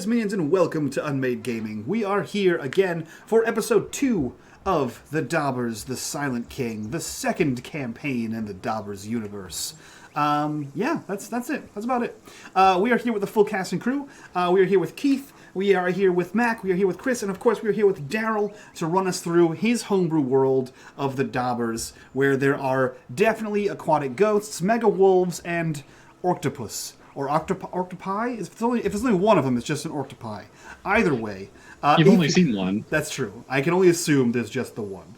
minions, and welcome to unMadeGaming. We are here again for episode 2 of the Dobbers, the Silent King, the second campaign in the Dobbers universe. Yeah, that's it. That's about it. We are here with the full cast and crew. We are here with Keith. We are here with Mac. We are here with Chris. And of course, we are here with Daryl to run us through his homebrew world of the Dobbers, where there are definitely aquatic ghosts, mega wolves, and octopus. Or octopi? If it's only one of them, it's just an octopi. Either way. You've only seen one. That's true. I can only assume there's just the one.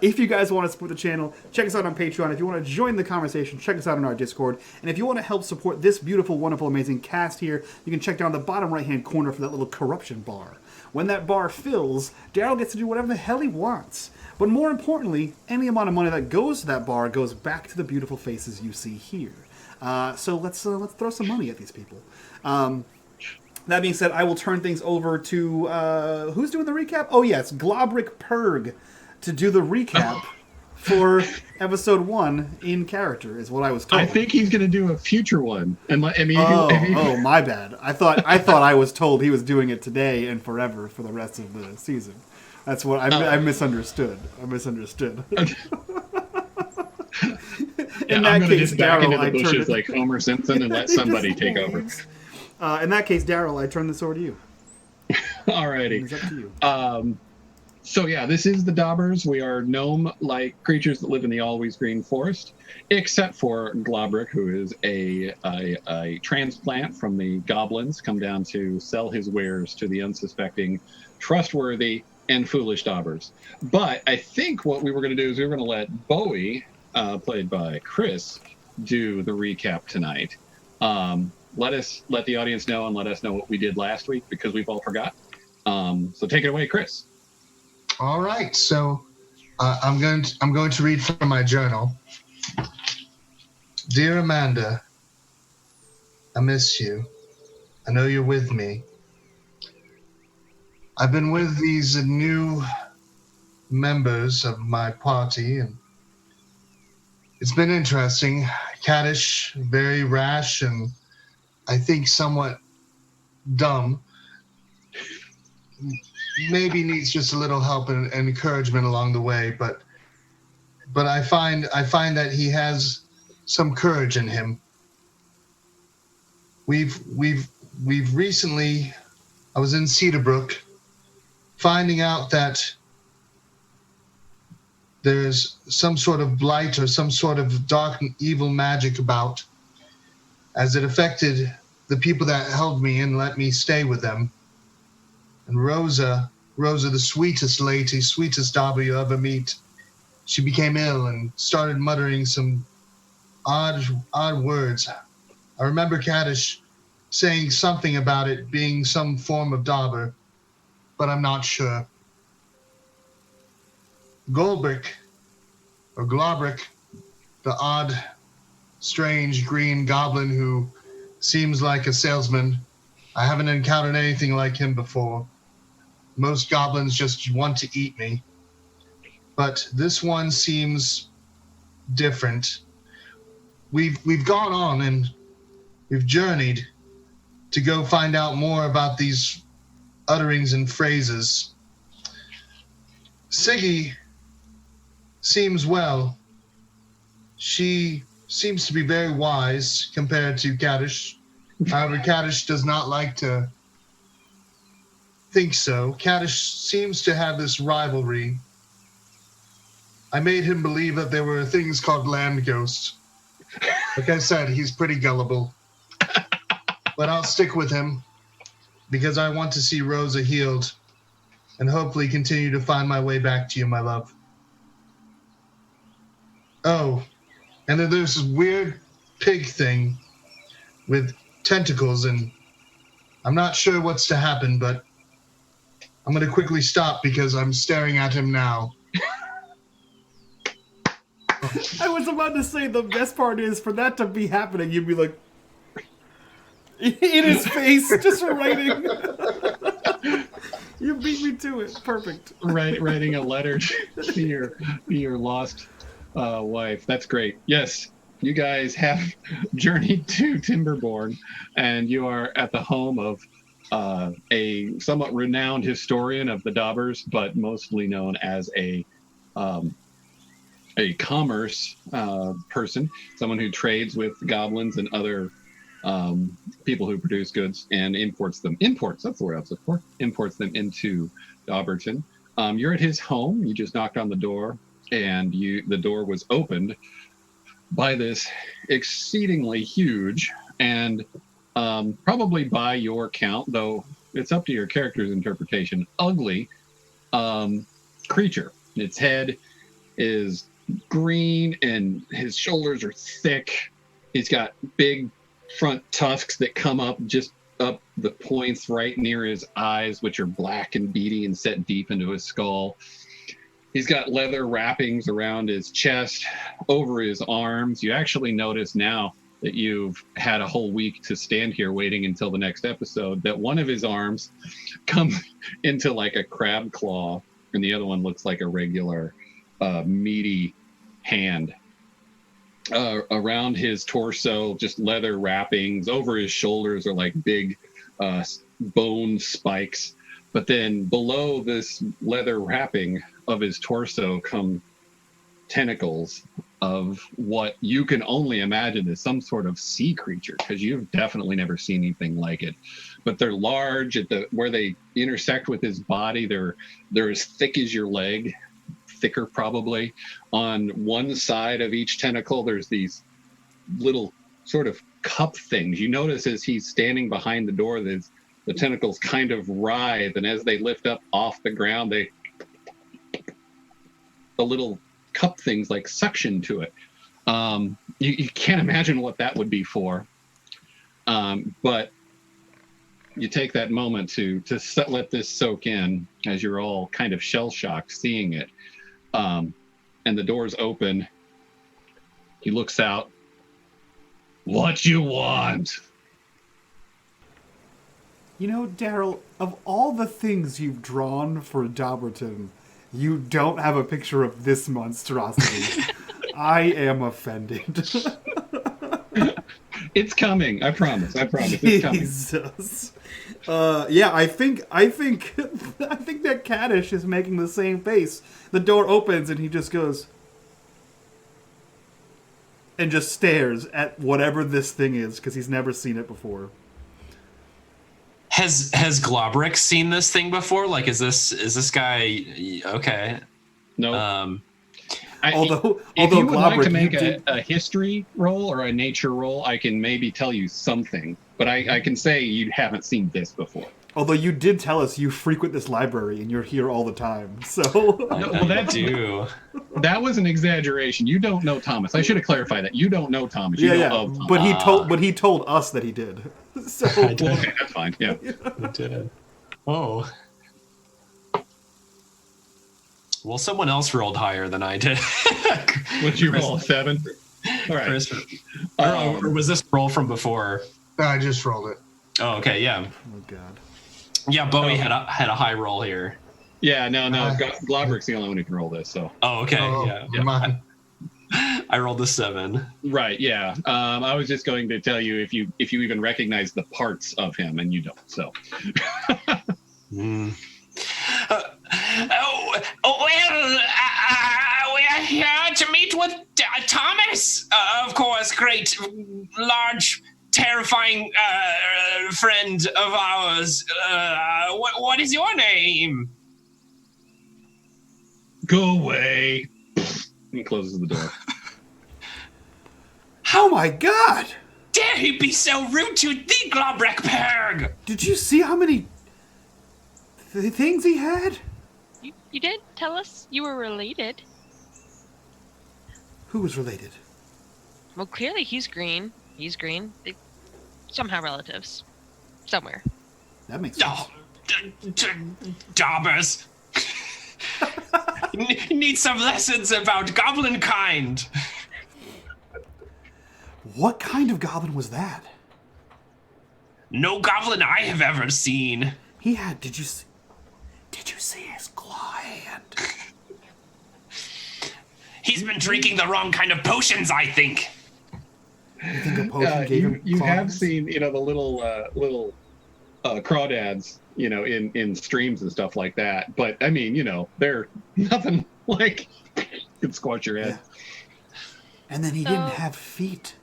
If you guys want to support the channel, check us out on Patreon. If you want to join the conversation, check us out on our Discord. And if you want to help support this beautiful, wonderful, amazing cast here, you can check down the bottom right-hand corner for that little corruption bar. When that bar fills, Daryl gets to do whatever the hell he wants. But more importantly, any amount of money that goes to that bar goes back to the beautiful faces you see here. So let's throw some money at these people. That being said, I will turn things over to who's doing the recap? Oh yes, Globrick Purg to do the recap for episode 1 in character is what I was told. I think he's going to do a future one. And oh, my bad. I thought I was told he was doing it today and forever for the rest of the season. That's what I misunderstood. In that case, Daryl, I bushes like Homer Simpson and let somebody take over. In that case, Daryl, I turn this over to you. Alrighty. It's up to you. So yeah, this is the Dobbers. We are gnome-like creatures that live in the Alwaysgreen Forest, except for Globrick, who is a transplant from the goblins, come down to sell his wares to the unsuspecting, trustworthy, and foolish Dobbers. But I think what we were going to do is we were going to let Bowie, played by Chris, do the recap tonight. Let the audience know and let us know what we did last week because we've all forgot. So take it away, Chris. All right, so I'm going to read from my journal. Dear Amanda, I miss you. I know you're with me. I've been with these new members of my party, and it's been interesting. Caddish, very rash, and I think somewhat dumb. Maybe needs just a little help and encouragement along the way, but I find that he has some courage in him. We've recently, I was in Cedarbrook, finding out that there's some sort of blight or some sort of dark and evil magic about, as it affected the people that held me and let me stay with them. And Rosa, the sweetest lady, sweetest Dobber you'll ever meet, she became ill and started muttering some odd words. I remember Kaddish saying something about it being some form of Dobber, but I'm not sure. Globrick, the odd, strange green goblin who seems like a salesman. I haven't encountered anything like him before. Most goblins just want to eat me. But this one seems different. We've gone on and we've journeyed to go find out more about these utterings and phrases. Siggy seems well. She seems to be very wise compared to Kaddish. However, Kaddish does not like to think so. Kaddish seems to have this rivalry. I made him believe that there were things called land ghosts. Like I said, he's pretty gullible. But I'll stick with him because I want to see Rosa healed and hopefully continue to find my way back to you, my love. Oh, and then there's this weird pig thing with tentacles, and I'm not sure what's to happen, but I'm going to quickly stop because I'm staring at him now. I was about to say the best part is for that to be happening, you'd be like, in his face, just writing. You beat me to it. Perfect. Writing a letter to your lost wife. That's great. Yes, you guys have journeyed to Timberborn, and you are at the home of a somewhat renowned historian of the Dobbers, but mostly known as a commerce person, someone who trades with goblins and other people who produce goods and imports them. Imports, that's the word I was looking for. Imports them into Dobberton. You're at his home. You just knocked on the door, and the door was opened by this exceedingly huge and probably by your count, though it's up to your character's interpretation, ugly creature. Its head is green and his shoulders are thick. He's got big front tusks that come up just up the points right near his eyes, which are black and beady and set deep into his skull. He's got leather wrappings around his chest, over his arms. You actually notice now that you've had a whole week to stand here waiting until the next episode that one of his arms comes into like a crab claw and the other one looks like a regular meaty hand. Around his torso, just leather wrappings. Over his shoulders are like big bone spikes. But then below this leather wrapping of his torso come tentacles of what you can only imagine is some sort of sea creature, because you've definitely never seen anything like it. But they're large at where they intersect with his body. They're as thick as your leg, thicker probably. On one side of each tentacle, there's these little sort of cup things. You notice as he's standing behind the door, the tentacles kind of writhe, and as they lift up off the ground, the little cup things like suction to it. You can't imagine what that would be for. But you take that moment to let this soak in as you're all kind of shell-shocked seeing it. And the door's open. He looks out. What you want? You know, Daryl, of all the things you've drawn for Dobberton, you don't have a picture of this monstrosity. I am offended. It's coming. I promise. It's coming. Jesus. Yeah, I think that Caddish is making the same face. The door opens and he just goes and just stares at whatever this thing is because he's never seen it before. Has Globrick seen this thing before? Like, is this guy okay? No. Although if you would like to Globrick, make a history roll or a nature roll, I can maybe tell you something. But I can say you haven't seen this before. Although you did tell us you frequent this library and you're here all the time, so... That was an exaggeration. You don't know Thomas. I should have clarified that. You don't know Thomas. You know of Thomas. But he told us that he did. So I did. Okay, that's fine. Yeah. I did. Oh. Well, someone else rolled higher than I did. Would you roll a 7? All right. Chris, or was this roll from before? I just rolled it. Oh, okay, yeah. Oh God. Yeah, Bowie had a high roll here. Yeah, no. Globrick's the only one who can roll this. So. Oh, okay. Yeah. I rolled a 7. Right. Yeah. I was just going to tell you if you even recognize the parts of him, and you don't. So. Mm. We're here to meet with Thomas, of course, great, large, terrifying friend of ours. What is your name? Go away. He closes the door. Oh my God! Dare he be so rude to thee, Globreckberg? Did you see how many things he had? You did tell us you were related. Who was related? Well, clearly he's green. He's green. They somehow relatives. Somewhere. That makes sense. Dobbers. Need some lessons about goblin kind. What kind of goblin was that? No goblin I have ever seen. He had. Did you see his claw hand? He's been drinking the wrong kind of potions, I think. You think a potion gave him You claws? have seen, the little crawdads, in streams and stuff like that. But I mean, they're nothing like could squash your head. Yeah. And then he didn't have feet.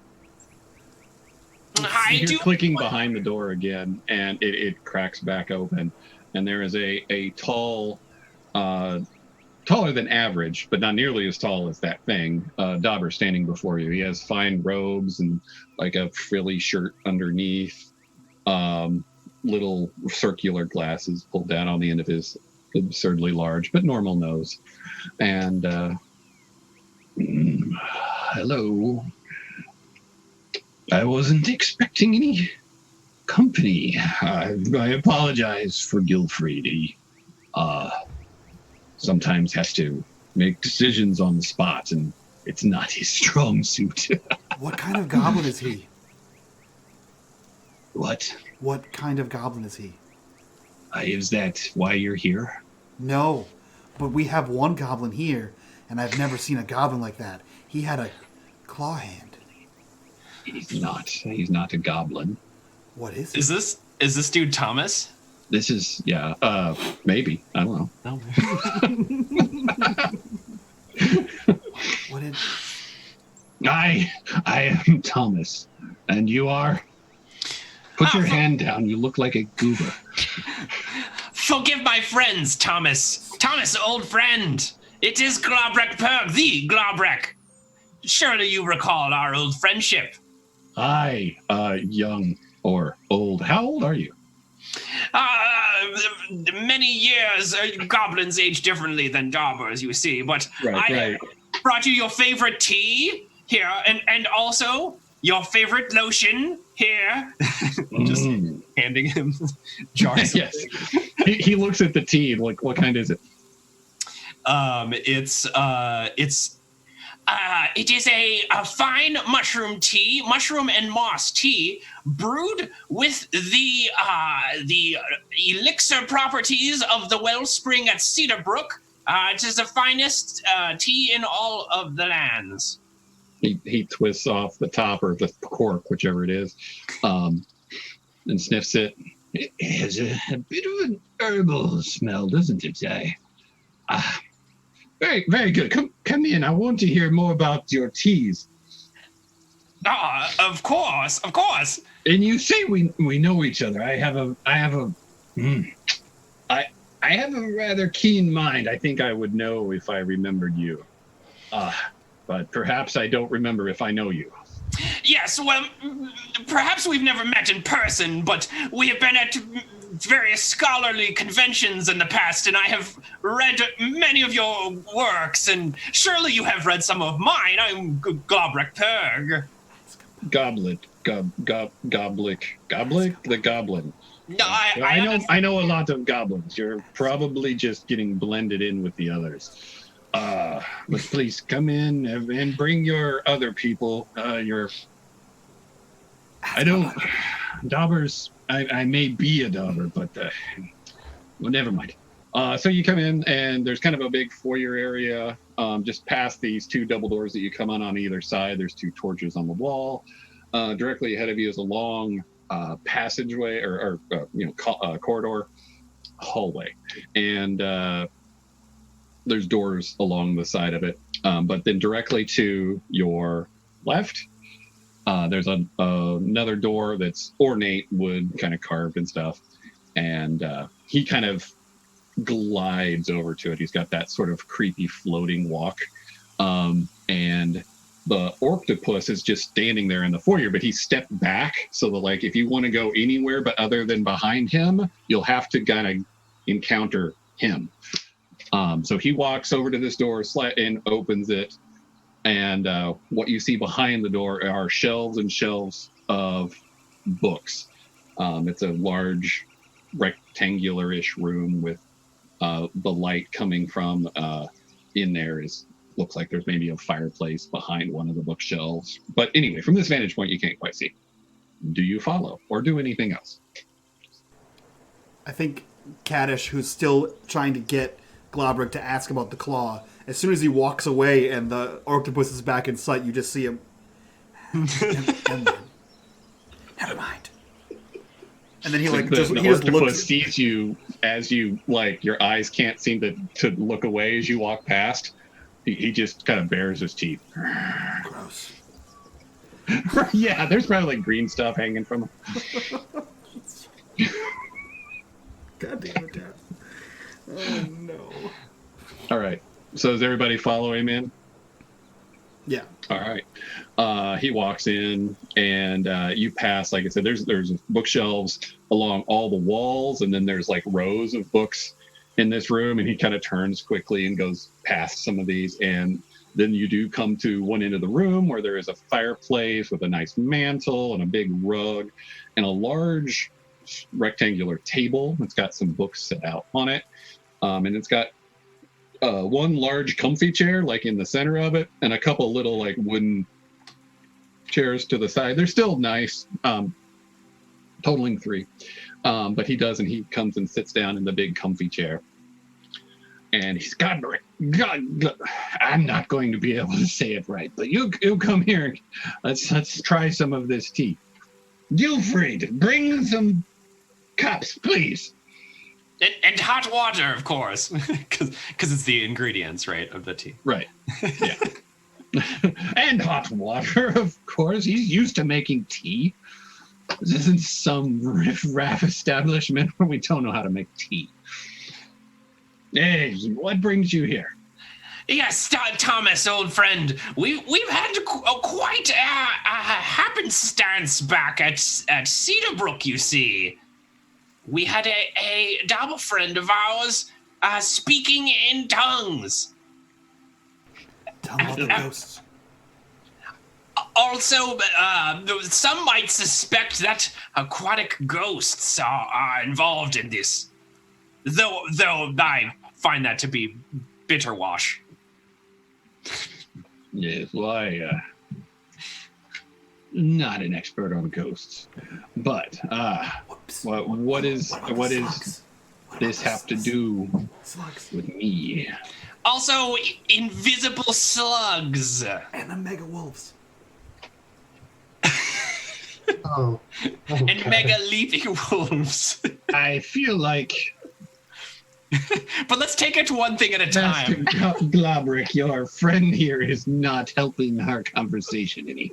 You're clicking behind the door again, and it cracks back open, and there is a tall, taller than average, but not nearly as tall as that thing, Dobber standing before you. He has fine robes and like a frilly shirt underneath, little circular glasses pulled down on the end of his absurdly large but normal nose, and hello. I wasn't expecting any company. I apologize for Gilfried. He sometimes has to make decisions on the spot, and it's not his strong suit. What kind of goblin is he? What? What kind of goblin is he? Is that why you're here? No, but we have one goblin here, and I've never seen a goblin like that. He had a claw hand. He's not a goblin. What is he? Is this dude Thomas? This is, maybe. I don't know. No. What is... I am Thomas. And you are? Put your hand down. You look like a goober. Forgive my friends, Thomas. Thomas, old friend. It is Glabrek Perg, the Glabrek. Surely you recall our old friendship. Aye, young or old. How old are you? Many years. Goblins age differently than Dobbers, you see. But I brought you your favorite tea here, and also your favorite lotion here. Just handing him jars. Yes. He looks at the tea. Like, what kind is it? It is a fine mushroom tea, mushroom and moss tea, brewed with the elixir properties of the wellspring at Cedarbrook. It is the finest tea in all of the lands. He twists off the top or the cork, whichever it is, and sniffs it. It has a bit of an herbal smell, doesn't it? Very, very good. Come in. I want to hear more about your teas. Of course. And you say we know each other. I have a rather keen mind. I think I would know if I remembered you. But perhaps I don't remember if I know you. Yes, well, perhaps we've never met in person, but we have been at various scholarly conventions in the past, and I have read many of your works, and surely you have read some of mine. I'm Glabrek Perg. Goblet, the goblin. No, I know a lot of goblins. You're probably just getting blended in with the others. But please come in and bring your other people. Dobbers. I may be a Dobber, but well, never mind. So you come in, and there's kind of a big foyer area. Just past these two double doors that you come on either side. There's two torches on the wall. Directly ahead of you is a long passageway or corridor, hallway, and there's doors along the side of it. But then directly to your left, there's another door that's ornate wood, kind of carved and stuff. And he kind of glides over to it. He's got that sort of creepy floating walk. And the octopus is just standing there in the foyer, but he stepped back so that, like, if you want to go anywhere but other than behind him, you'll have to kind of encounter him. So he walks over to this door and opens it. And what you see behind the door are shelves and shelves of books. It's a large rectangular-ish room with the light coming from in there looks like there's maybe a fireplace behind one of the bookshelves. But anyway, from this vantage point, you can't quite see. Do you follow or do anything else? I think Kaddish, who's still trying to get Glabrek to ask about the claw, as soon as he walks away and the octopus is back in sight, you just see him. Never mind. And then he like the just octopus looks. sees you as you like your eyes can't seem to look away as you walk past. He just kind of bares his teeth. Gross. Yeah, there's probably like green stuff hanging from him. God damn it, Dad. Oh no. All right. So does everybody follow him in? Yeah. All right. He walks in, and you pass. Like I said, there's bookshelves along all the walls, and then there's like rows of books in this room. And he kind of turns quickly and goes past some of these, and then you do come to one end of the room where there is a fireplace with a nice mantle and a big rug, and a large rectangular table. It's got some books set out on it, and it's got one large comfy chair like in the center of it, and a couple little like wooden chairs to the side. They're still nice, totaling 3. But he comes and sits down in the big comfy chair, and he's God, I'm not going to be able to say it right, but you come here. Let's try some of this tea. Gilfried, bring some cups, please. And hot water, of course, because it's the ingredients, right, of the tea. Right. Yeah. And hot water, of course. He's used to making tea. This isn't some riff-raff establishment where we don't know how to make tea. Hey, what brings you here? Yes, Thomas, old friend. We've had quite a happenstance back at Cedarbrook, you see. We had a double friend of ours speaking in tongues. Tell all the ghosts. Also, some might suspect that aquatic ghosts are involved in this. Though I find that to be bitter wash. Yes, well, not an expert on ghosts, but what does this have to do with me? Also, invisible slugs. And the mega wolves. Oh. And mega leaping wolves. I feel like But let's take it one thing at a Master time. Glabrick, your friend here is not helping our conversation any.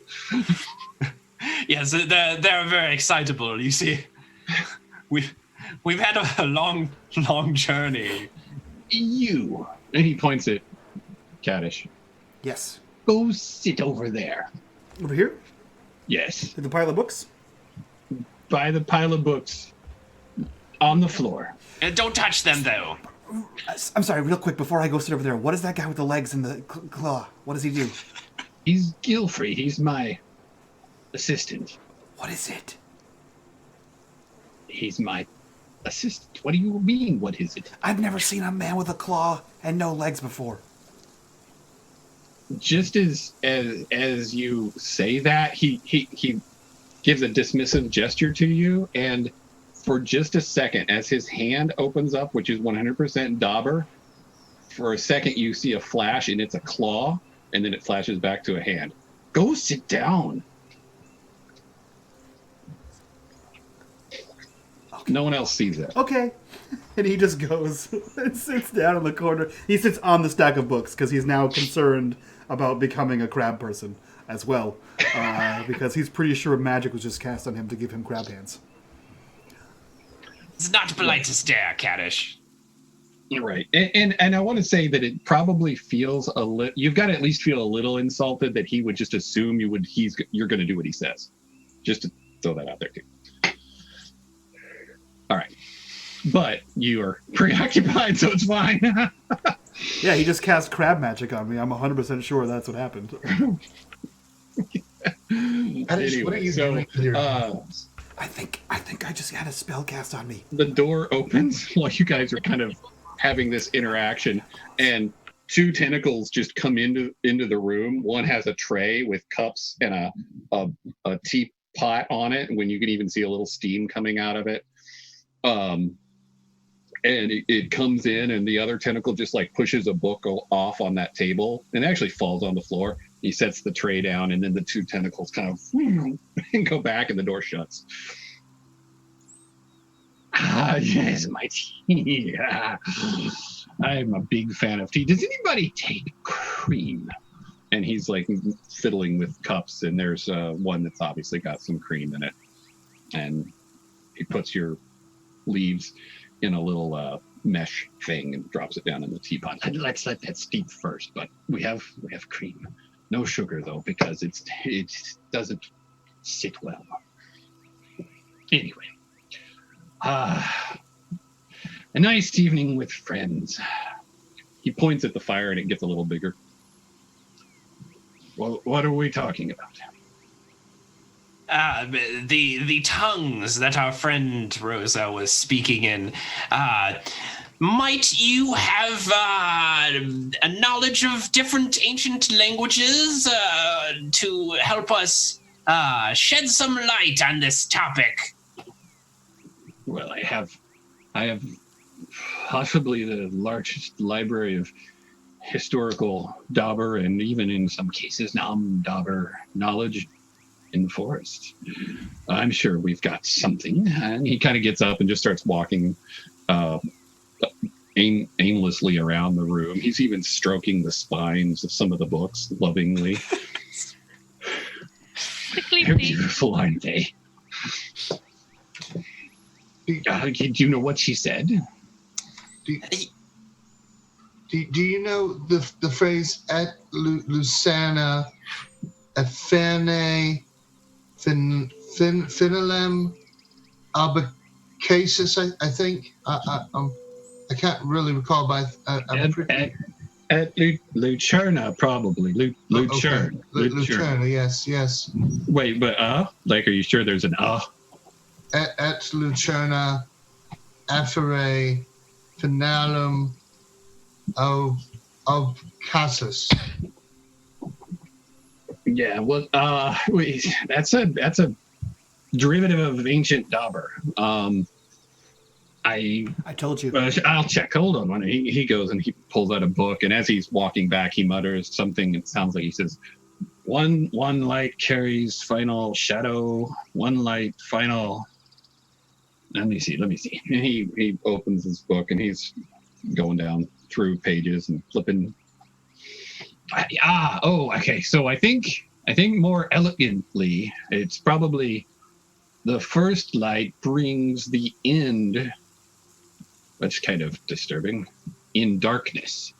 Yes, they're very excitable. You see, we've had a long journey. You, and he points at Kaddish. Yes. Go sit over there. Over here? Yes, In the pile of books? by the pile of books on the floor. And don't touch them, though. I'm sorry, real quick, before I go sit over there, what is that guy with the legs and the claw? What does he do? He's Gilfrey. He's my assistant. What is it? He's my assistant. What do you mean, what is it? I've never seen a man with a claw and no legs before. Just as you say that, he gives a dismissive gesture to you, and for just a second, as his hand opens up, which is 100% Dobber, for a second you see a flash, and it's a claw, and then it flashes back to a hand. Go sit down. Okay. No one else sees it. Okay. And he just goes and sits down in the corner. He sits on the stack of books because he's now concerned about becoming a crab person as well. Because he's pretty sure magic was just cast on him to give him crab hands. It's not polite to stare, Kaddish. You're right. And I want to say that it probably feels a little, you've got to at least feel a little insulted that he would just assume you're going to do what he says. Just to throw that out there too. All right. But you are preoccupied, so it's fine. Yeah, he just cast crab magic on me. I'm 100% sure that's what happened. Kaddish, what are you doing with your hands? I think I just had a spell cast on me. The door opens while you guys are kind of having this interaction, and 2 tentacles just come into the room. One has a tray with cups and a teapot on it, when you can even see a little steam coming out of it. And it comes in, and the other tentacle just like pushes a book off on that table, and it actually falls on the floor. He sets the tray down, and then the 2 tentacles kind of and go back, and the door shuts. Ah, yes, my tea. I'm a big fan of tea. Does anybody take cream? And he's like fiddling with cups, and there's one that's obviously got some cream in it. And he puts your leaves in a little mesh thing and drops it down in the teapot. Let's let that steep first, but we have cream. No sugar though, because it doesn't sit well. Anyway, a nice evening with friends. He points at the fire and it gets a little bigger. Well, what are we talking about? The tongues that our friend Rosa was speaking in. Might you have a knowledge of different ancient languages to help us shed some light on this topic? Well, I have possibly the largest library of historical Dobber and even in some cases Dobber knowledge in the forest. I'm sure we've got something. And he kind of gets up and just starts walking aimlessly around the room. He's even stroking the spines of some of the books lovingly. Quickly, They're please. beautiful, aren't they? Do you know what she said? Do you know the phrase et lucana effene finalem albicasis? I think I can't really recall, but I'm pretty. At Lucerna, probably. Lucerne. Okay. Lucerna, yes. Wait, but like, are you sure there's an Et Lucerna affere finalum of Cassus. Yeah, well, wait, that's a derivative of ancient Dobber. I told you. I'll check. Hold on. He goes and he pulls out a book, and as he's walking back, he mutters something. It sounds like he says, "One light carries final shadow. One light final." Let me see. And he opens his book and he's going down through pages and flipping. Okay. So I think more elegantly, it's probably the first light brings the end. That's kind of disturbing. In darkness.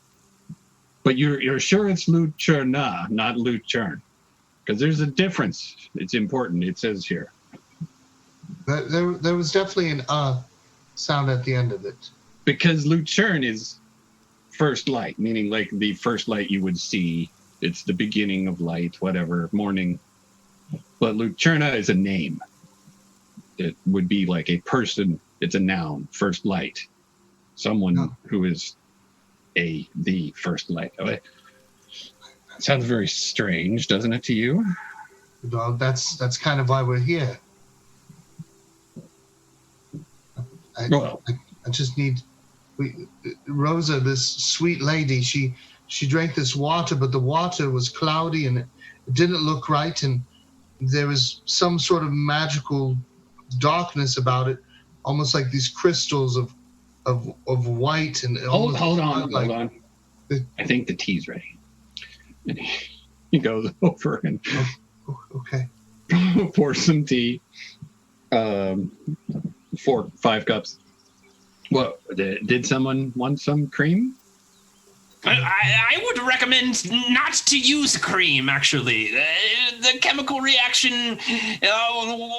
But you're sure it's Lucerna, not Lucerne, because there's a difference. It's important. It says here. There was definitely an sound at the end of it. Because Lucerne is first light, meaning like the first light you would see. It's the beginning of light, whatever, morning. But Lucerna is a name. It would be like a person. It's a noun, first light. Someone who is the first light. Sounds very strange, doesn't it to you? Well, that's kind of why we're here. I just need Rosa, this sweet lady. She drank this water, but the water was cloudy and it didn't look right, and there was some sort of magical darkness about it, almost like these crystals of white and hold on. I think the tea's ready. And he goes over and okay. pours some tea. 5 cups. What? Did someone want some cream? I would recommend not to use cream, actually. The chemical reaction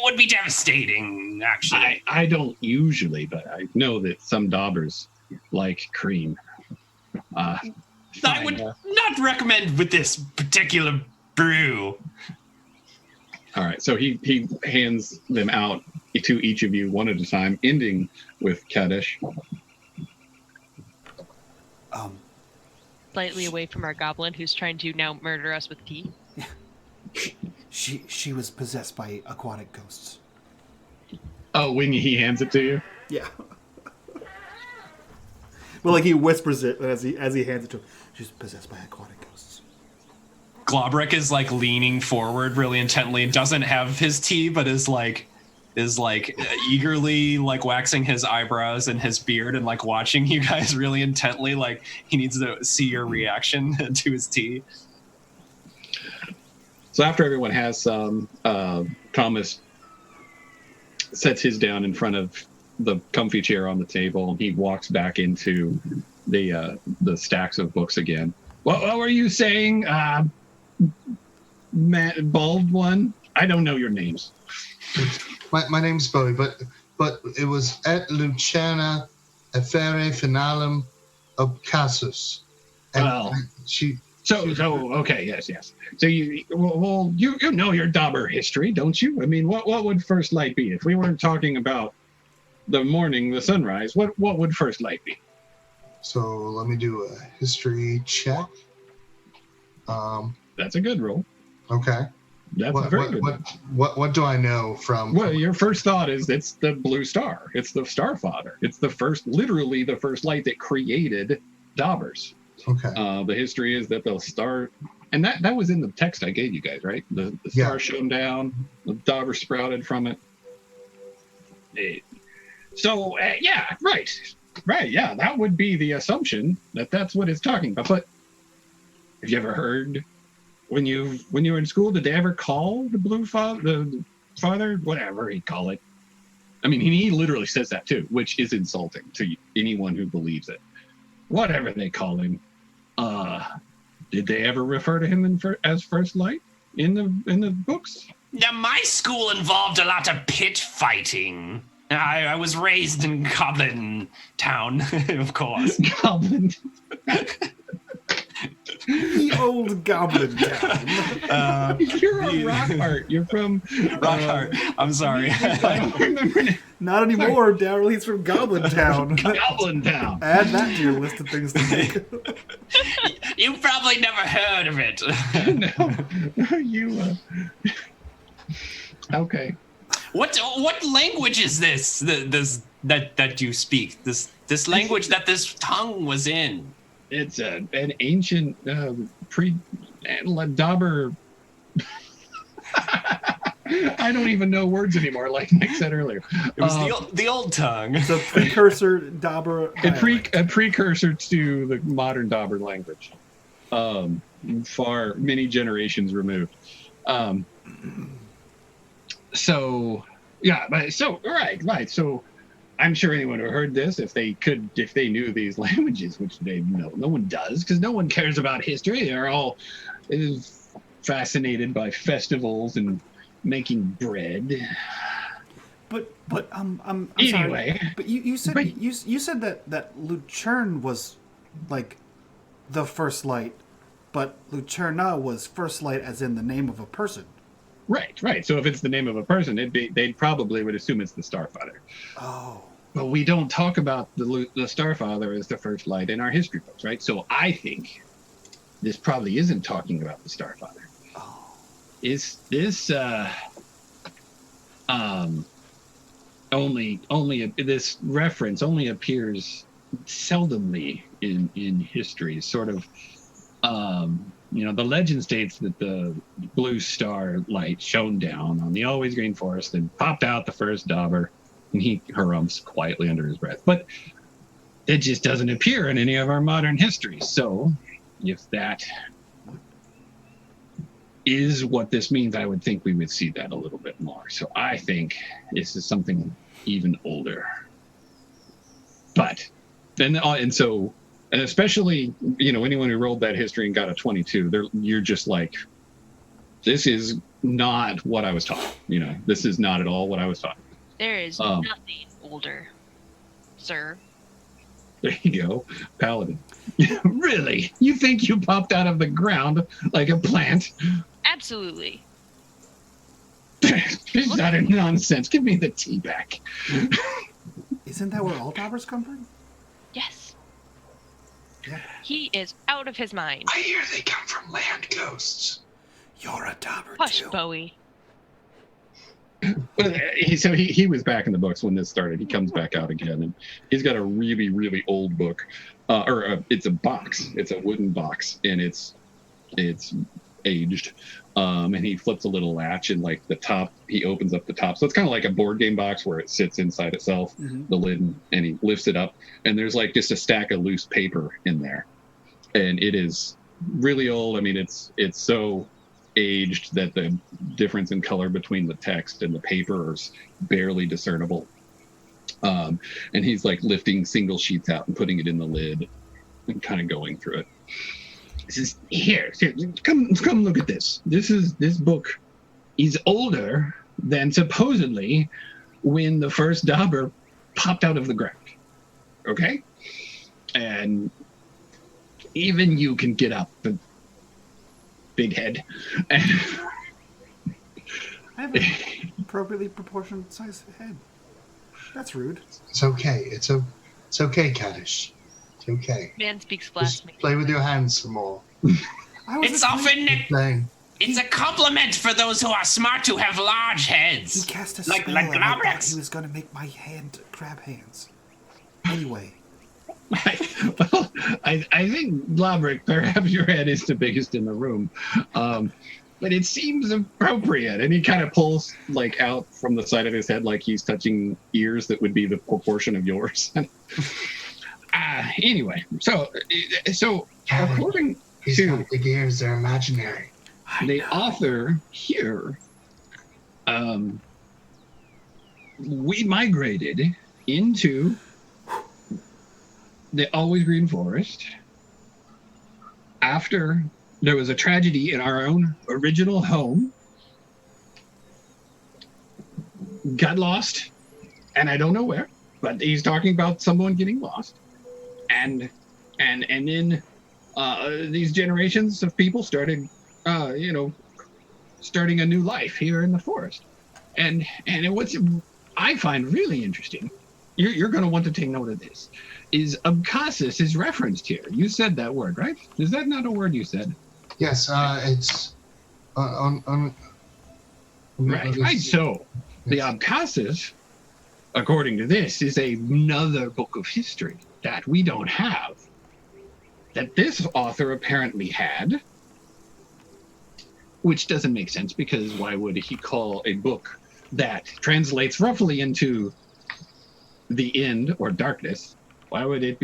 would be devastating, actually. I don't usually, but I know that some Dobbers like cream. I would not recommend with this particular brew. All right, so he hands them out to each of you one at a time, ending with Kaddish. Slightly away from our goblin who's trying to now murder us with tea. She was possessed by aquatic ghosts. Oh, when he hands it to you? Yeah. Well, like he whispers it as he hands it to him. She's possessed by aquatic ghosts. Globrick is like leaning forward really intently and doesn't have his tea, but is like is like eagerly like waxing his eyebrows and his beard and like watching you guys really intently. Like he needs to see your reaction to his tea. So after everyone has some, Thomas sets his down in front of the comfy chair on the table, and he walks back into the stacks of books again. What were you saying, bald one? I don't know your names. My name's Bowie, but it was et Lucana effere finalem obcasus. Well, okay, yes. So you know your Dobber history, don't you? I mean, what would first light be if we weren't talking about the sunrise? What would first light be? So let me do a history check. That's a good roll. Okay. That's a very good roll. What do I know from? Well, your first thought is it's the blue star. It's the Starfather. It's literally the first light that created Dobbers. Okay. The history is that the star, and that was in the text I gave you guys, right? The star shone down, the Dobber sprouted from it. Right. Yeah, that would be the assumption that's what it's talking about. But have you ever heard when you were in school? Did they ever call the blue the father, whatever he call it? I mean, he literally says that too, which is insulting to anyone who believes it. Whatever they call him, did they ever refer to him as First Light in the books? Now, my school involved a lot of pit fighting. I was raised in Goblin Town, of course. Goblin. The old Goblin Town. You're a Rockhart. You're from Rockhart. I'm sorry. I don't remember. Not anymore, Daryl. He's from Goblin Town. Goblin Town. Add that to your list of things to make. You've probably never heard of it. No, you. Okay. What language is this? That you speak? This language that this tongue was in? It's an ancient Dobber. I don't even know words anymore, like Nick said earlier. It was the old tongue. It's a precursor Dobber. A precursor to the modern Dobber language. Far many generations removed. Right. So I'm sure anyone who heard this, if they knew these languages, which no one does, because no one cares about history. They're all fascinated by festivals and making bread. But I'm anyway. Sorry. But you said that Lucerne was like the first light, but Lucerna was first light as in the name of a person. Right. So if it's the name of a person, they probably would assume it's the Starfather. Oh. But we don't talk about the Starfather as the first light in our history books, right? So I think this probably isn't talking about the Starfather. Oh. Is this this reference only appears seldomly in history, sort of. The legend states that the blue star light shone down on the Alwaysgreen Forest and popped out the first Dobber, and he harumphs quietly under his breath. But it just doesn't appear in any of our modern history. So if that is what this means, I would think we would see that a little bit more. So I think this is something even older. But and especially, anyone who rolled that history and got a 22, you're just like, this is not what I was taught. This is not at all what I was taught. There is nothing older, sir. There you go, Paladin. Really? You think you popped out of the ground like a plant? Absolutely. Is that a nonsense? Give me the tea back. Isn't that where all Dobbers come from? Yes. Yeah. He is out of his mind. I hear they come from land ghosts. You're a Dobber Hush, too. Bowie. He was back in the books when this started. He comes back out again, and he's got a really, really old book, it's a box. It's a wooden box, and it's aged. And he flips a little latch, and like the top, he opens up the top. So it's kind of like a board game box where it sits inside itself, the lid, and he lifts it up, and there's like just a stack of loose paper in there, and it is really old. I mean, it's so aged that the difference in color between the text and the paper is barely discernible. And he's like lifting single sheets out and putting it in the lid and kind of going through it. He says, here, come look at this. This book is older than supposedly when the first Dobber popped out of the ground. Okay? And even you can get up, big head. I have an appropriately proportioned size head. That's rude. It's okay. It's okay, Kaddish. It's okay. Man speaks Just blasphemy. play with your hands some more. It's often Playing. it's a compliment for those who are smart to have large He heads. cast a Like spell and I thought Globrex. he was going to make my hand crab hands. Anyway. Well, I think, Glabrick, perhaps your head is the biggest in the room. But it seems appropriate. And he kind of pulls like out from the side of his head like he's touching ears that would be the proportion of yours. Anyway, so according He's to got big ears. They're imaginary. the author here, we migrated into the Alwaysgreen Forest after there was a tragedy in our own original home. Got lost, and I don't know where, but he's talking about someone getting lost, and then these generations of people started, starting a new life here in the forest, and what's I find really interesting, you're going to want to take note of this, is Abkhasis is referenced here. You said that word, right? Is that not a word you said? Yes, it's on. Right. So the Abkhasis, according to this, is another book of history that we don't have, that this author apparently had, which doesn't make sense, because why would he call a book that translates roughly into the end or darkness? Why would a book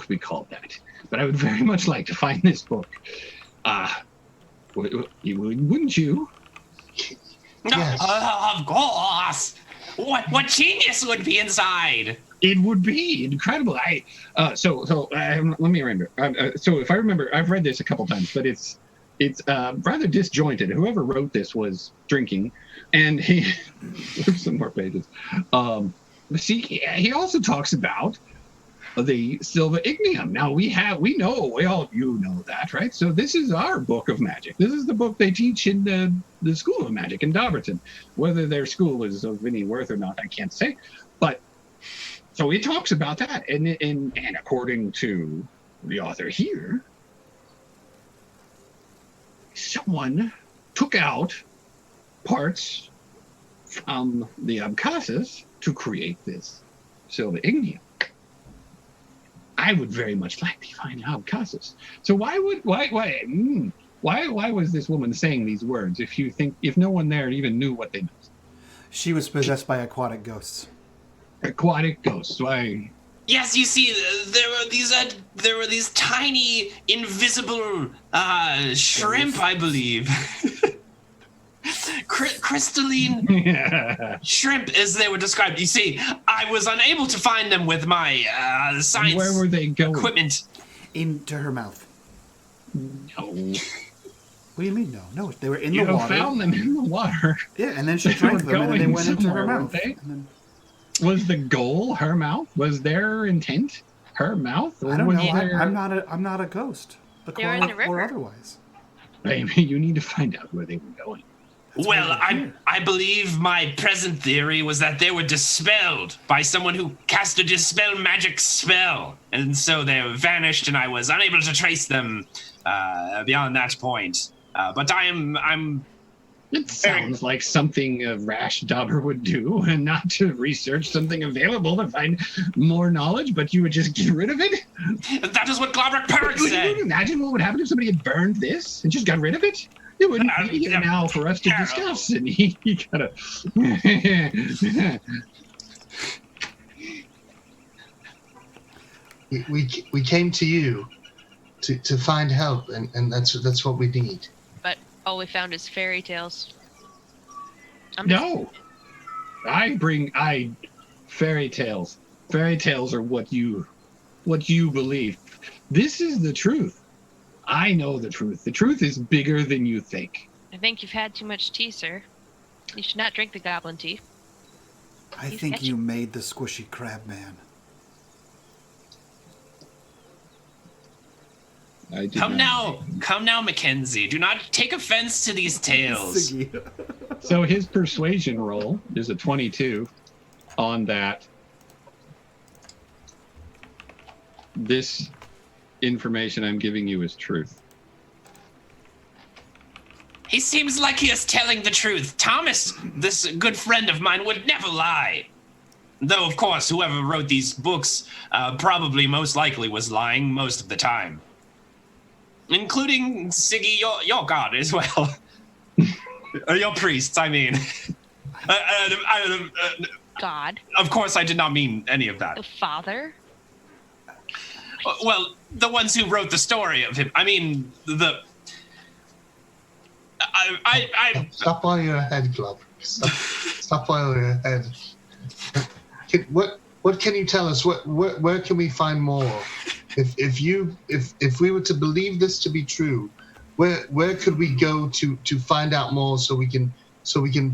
be called that? But I would very much like to find this book. Wouldn't you? Yes. Of course. What genius would be inside? It would be incredible. Let me remember. So if I remember, I've read this a couple times, but it's rather disjointed. Whoever wrote this was drinking, and there's some more pages. See, he also talks about the Silva Ignium. Now you know that, right? So this is our book of magic. This is the book they teach in the School of Magic in Dobberton. Whether their school is of any worth or not, I can't say. But so he talks about that, and according to the author here, someone took out parts from the Abkhasis to create this Silva Ignium. I would very much like to find Abkhasis. So why was this woman saying these words if no one there even knew what they meant? She was possessed by aquatic ghosts. Aquatic ghosts. Why? Yes, you see, there were these tiny, invisible shrimp, I believe. Crystalline shrimp, as they were described. You see, I was unable to find them with my science Where were they going? equipment. Into her mouth. No. What do you mean, no? No, they were in You the water. found them in the water. Yeah, and then she drank them, and then they Going went into her somewhere, mouth. weren't they? And Was the goal her mouth? Was their intent her mouth? then, I don't was know. there- I'm not a ghost, They were in the aquatic or river. otherwise. Maybe you need to find out where they were going. That's Well, why they're here. I believe my present theory was that they were dispelled by someone who cast a dispel magic spell, and so they vanished, and I was unable to trace them beyond that point. But I'm It sounds like something a rash Dobber would do, and not to research something available to find more knowledge, but you would just get rid of it? That is what Glabrick Parrot Would said. you imagine what would happen if somebody had burned this and just got rid of it? It wouldn't be here now for us to discuss. And he kind of... we came to you to find help, and that's what we need. But all we found is fairy tales. No. Fairy tales. Fairy tales are what you believe. This is the truth. I know the truth. The truth is bigger than you think. I think you've had too much tea, sir. You should not drink the goblin tea. I think you made the squishy crab man. Come now, Mackenzie. Do not take offense to these tales. So his persuasion roll is a 22 on that. This information I'm giving you is truth. He seems like he is telling the truth. Thomas, this good friend of mine, would never lie. Though, of course, whoever wrote these books probably most likely was lying most of the time. Including Siggy, your god, as well. Or your priests, I mean. God. Of course, I did not mean any of that. The father? Well, the ones who wrote the story of him. I mean, Stop while you're ahead, Glove. Stop while you're ahead. What can you tell us? Where can we find more? If we were to believe this to be true, where could we go to find out more so we can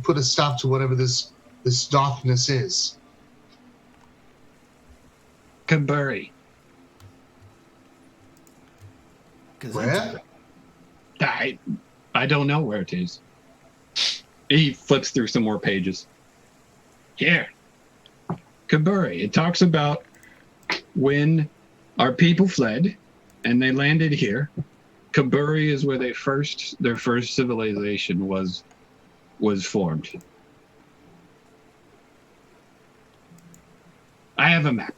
put a stop to whatever this darkness is? Kaburi. Where? I don't know where it is. He flips through some more pages. Here. Kaburi. It talks about when our people fled and they landed here. Kaburi is where their first civilization was formed. I have a map.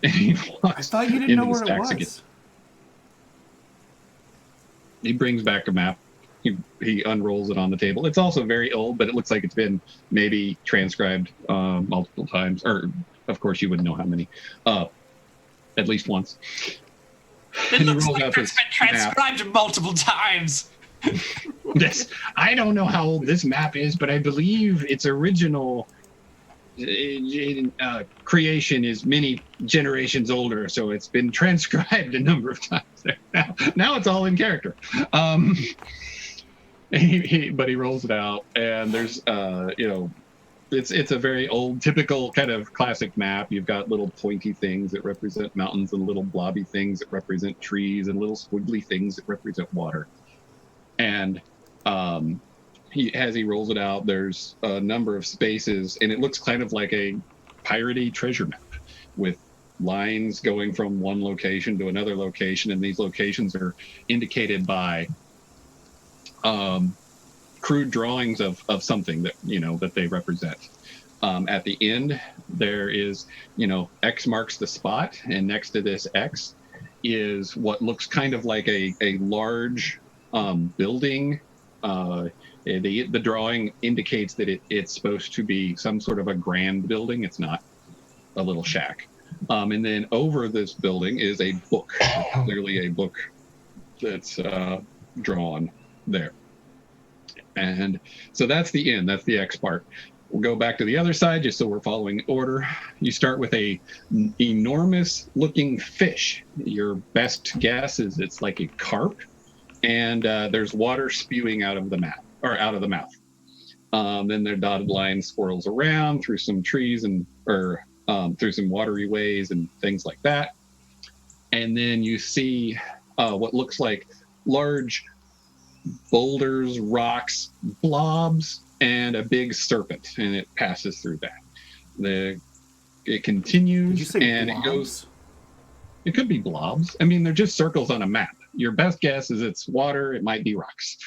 I thought you didn't know where it was. Again. He brings back a map. He unrolls it on the table. It's also very old, but it looks like it's been maybe transcribed multiple times. Or, of course, you wouldn't know how many. At least once. It looks like it's been transcribed multiple times. Yes. I don't know how old this map is, but I believe its original creation is many generations older, so it's been transcribed a number of times there. Now it's all in character. But he rolls it out, and there's it's a very old, typical kind of classic map. You've got little pointy things that represent mountains, and little blobby things that represent trees, and little squiggly things that represent water. And as he rolls it out, there's a number of spaces, and it looks kind of like a piratey treasure map with lines going from one location to another location, and these locations are indicated by crude drawings of something that that they represent. At the end, there is X marks the spot, and next to this X is what looks kind of like a large building. The drawing indicates that it's supposed to be some sort of a grand building. It's not a little shack. And then over this building is a book, clearly a book that's drawn there. And so that's the end. That's the X part. We'll go back to the other side just so we're following order. You start with a enormous looking fish. Your best guess is it's like a carp, and there's water spewing out of the mouth. Then their dotted line swirls around through some trees or through some watery ways and things like that. And then you see what looks like large boulders, rocks, blobs, and a big serpent, and it passes through that. It continues. Did you say and blobs? It goes. It could be blobs. I mean, they're just circles on a map. Your best guess is it's water. It might be rocks.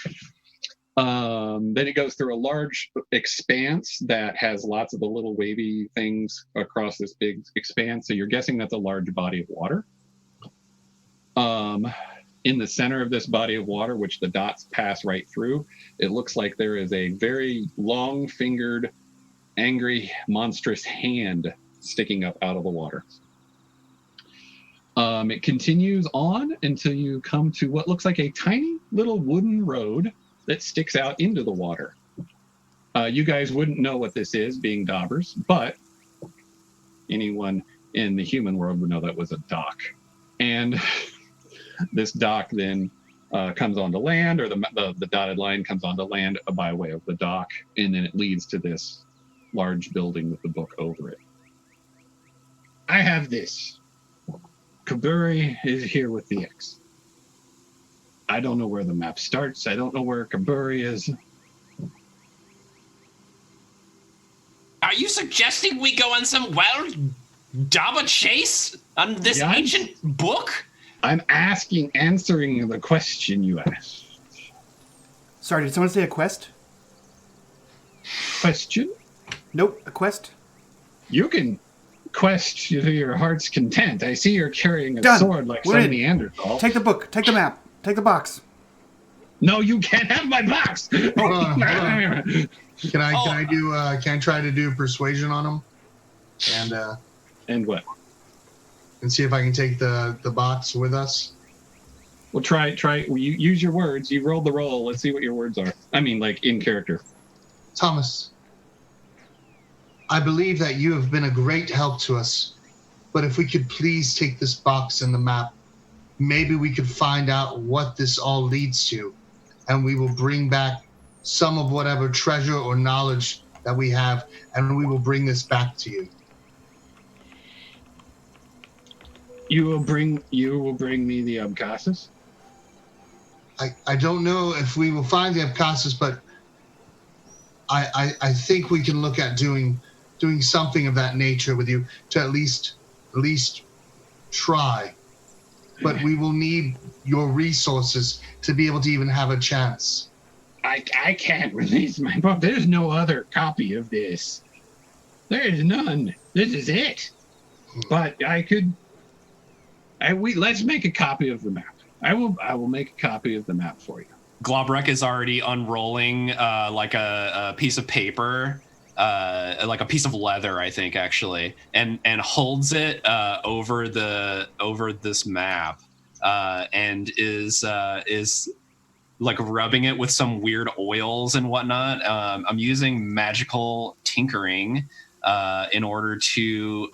Then it goes through a large expanse that has lots of the little wavy things across this big expanse. So you're guessing that's a large body of water. In the center of this body of water, which the dots pass right through, it looks like there is a very long-fingered, angry, monstrous hand sticking up out of the water. It continues on until you come to what looks like a tiny little wooden road that sticks out into the water. You guys wouldn't know what this is, being Dobbers, but anyone in the human world would know that was a dock. And this dock then comes onto land, or the dotted line comes onto land by way of the dock, and then it leads to this large building with the book over it. I have this. Kaburi is here with the X. I don't know where the map starts. I don't know where Kaburi is. Are you suggesting we go on some wild Dobber chase on this ancient book? I'm answering the question you asked. Sorry, did someone say a quest? Question? Nope, a quest. You can quest to your heart's content. I see you're carrying a Done. sword like We're some in. Neanderthal. Take the book. Take the map. Take the box. No, you can't have my box. Hold on. Can I try to do persuasion on him? And what? And see if I can take the box with us? Well, try. You use your words. You rolled the roll. Let's see what your words are. I mean, like in character. Thomas, I believe that you have been a great help to us, but if we could please take this box and the map, maybe we could find out what this all leads to, and we will bring back some of whatever treasure or knowledge that we have, and we will bring this back to you. You will bring me the Abkhazes? I don't know if we will find the Abkhazes, but I think we can look at doing something of that nature with you to at least try. But we will need your resources to be able to even have a chance. I can't release my book. There's no other copy of this. There is none. This is it. But let's make a copy of the map. I will make a copy of the map for you. Globrek is already unrolling like a piece of paper, like a piece of leather, I think, actually, and holds it over this map, and is like rubbing it with some weird oils and whatnot. I'm using magical tinkering in order to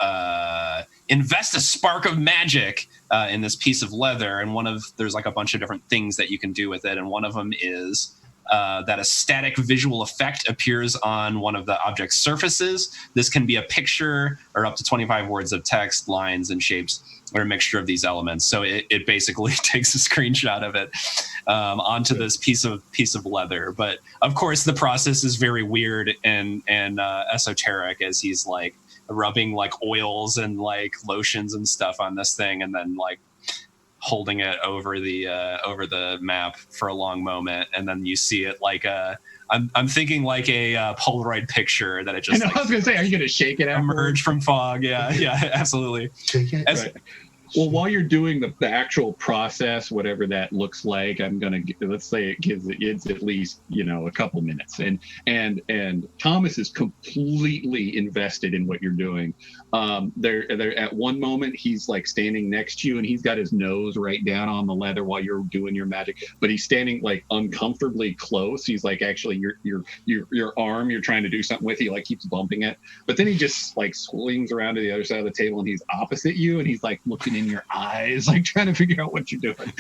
invest a spark of magic in this piece of leather, and there's like a bunch of different things that you can do with it, and one of them is that a static visual effect appears on one of the object's surfaces. This can be a picture or up to 25 words of text, lines, and shapes, or a mixture of these elements. So it basically takes a screenshot of it onto this piece of leather. But of course, the process is very weird and esoteric, as he's like rubbing like oils and like lotions and stuff on this thing, and then like holding it over the map for a long moment, and then you see it like I'm thinking like a Polaroid picture that it just. I was gonna say, are you gonna shake it emerge from fog? Yeah, absolutely. Shake it. Right. Well, while you're doing the actual process, whatever that looks like, let's say it's at least a couple minutes, and Thomas is completely invested in what you're doing. There at one moment he's like standing next to you, and he's got his nose right down on the leather while you're doing your magic, but he's standing like uncomfortably close. He's like, actually your arm you're trying to do something with, he like keeps bumping it, but then he just like swings around to the other side of the table, and he's opposite you, and he's like looking in your eyes, like trying to figure out what you're doing.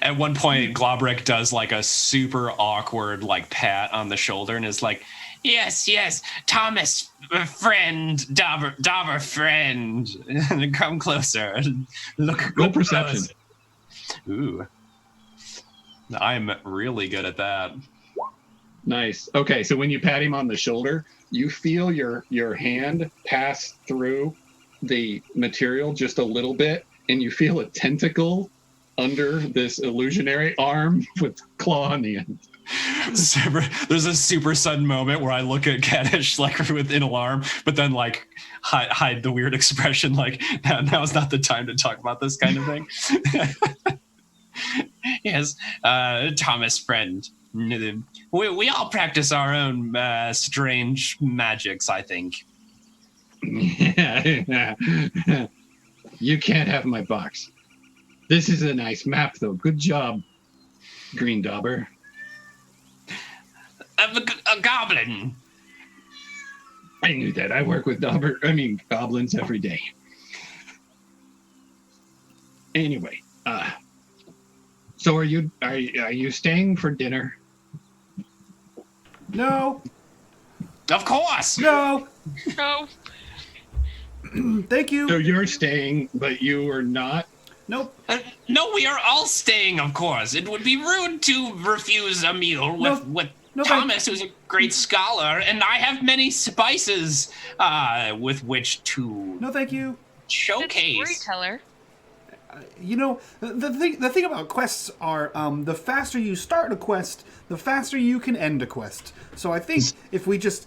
At one point, Globrek does like a super awkward like pat on the shoulder and is like, Yes, Thomas, friend, Dobber friend. Come closer. Look. Roll perception. Ooh. I'm really good at that. Nice. Okay, so when you pat him on the shoulder, you feel your hand pass through the material just a little bit, and you feel a tentacle under this illusionary arm with claw on the end. There's a super sudden moment where I look at Kadish like in alarm, but then like hide the weird expression like now's not the time to talk about this kind of thing. Yes, Thomas, friend. We all practice our own strange magics, I think. You can't have my box. This is a nice map, though. Good job, Green Dobber. A goblin. I knew that. I work with goblins every day. Anyway, so are you staying for dinner? No. Of course. No. No. Thank you. So you're staying, but you are not? Nope. No, we are all staying, of course. It would be rude to refuse a meal with Thomas, who's a great scholar, and I have many spices with which to No, thank you. showcase. Storyteller. You know, the thing about quests are the faster you start a quest, the faster you can end a quest. So I think if we just,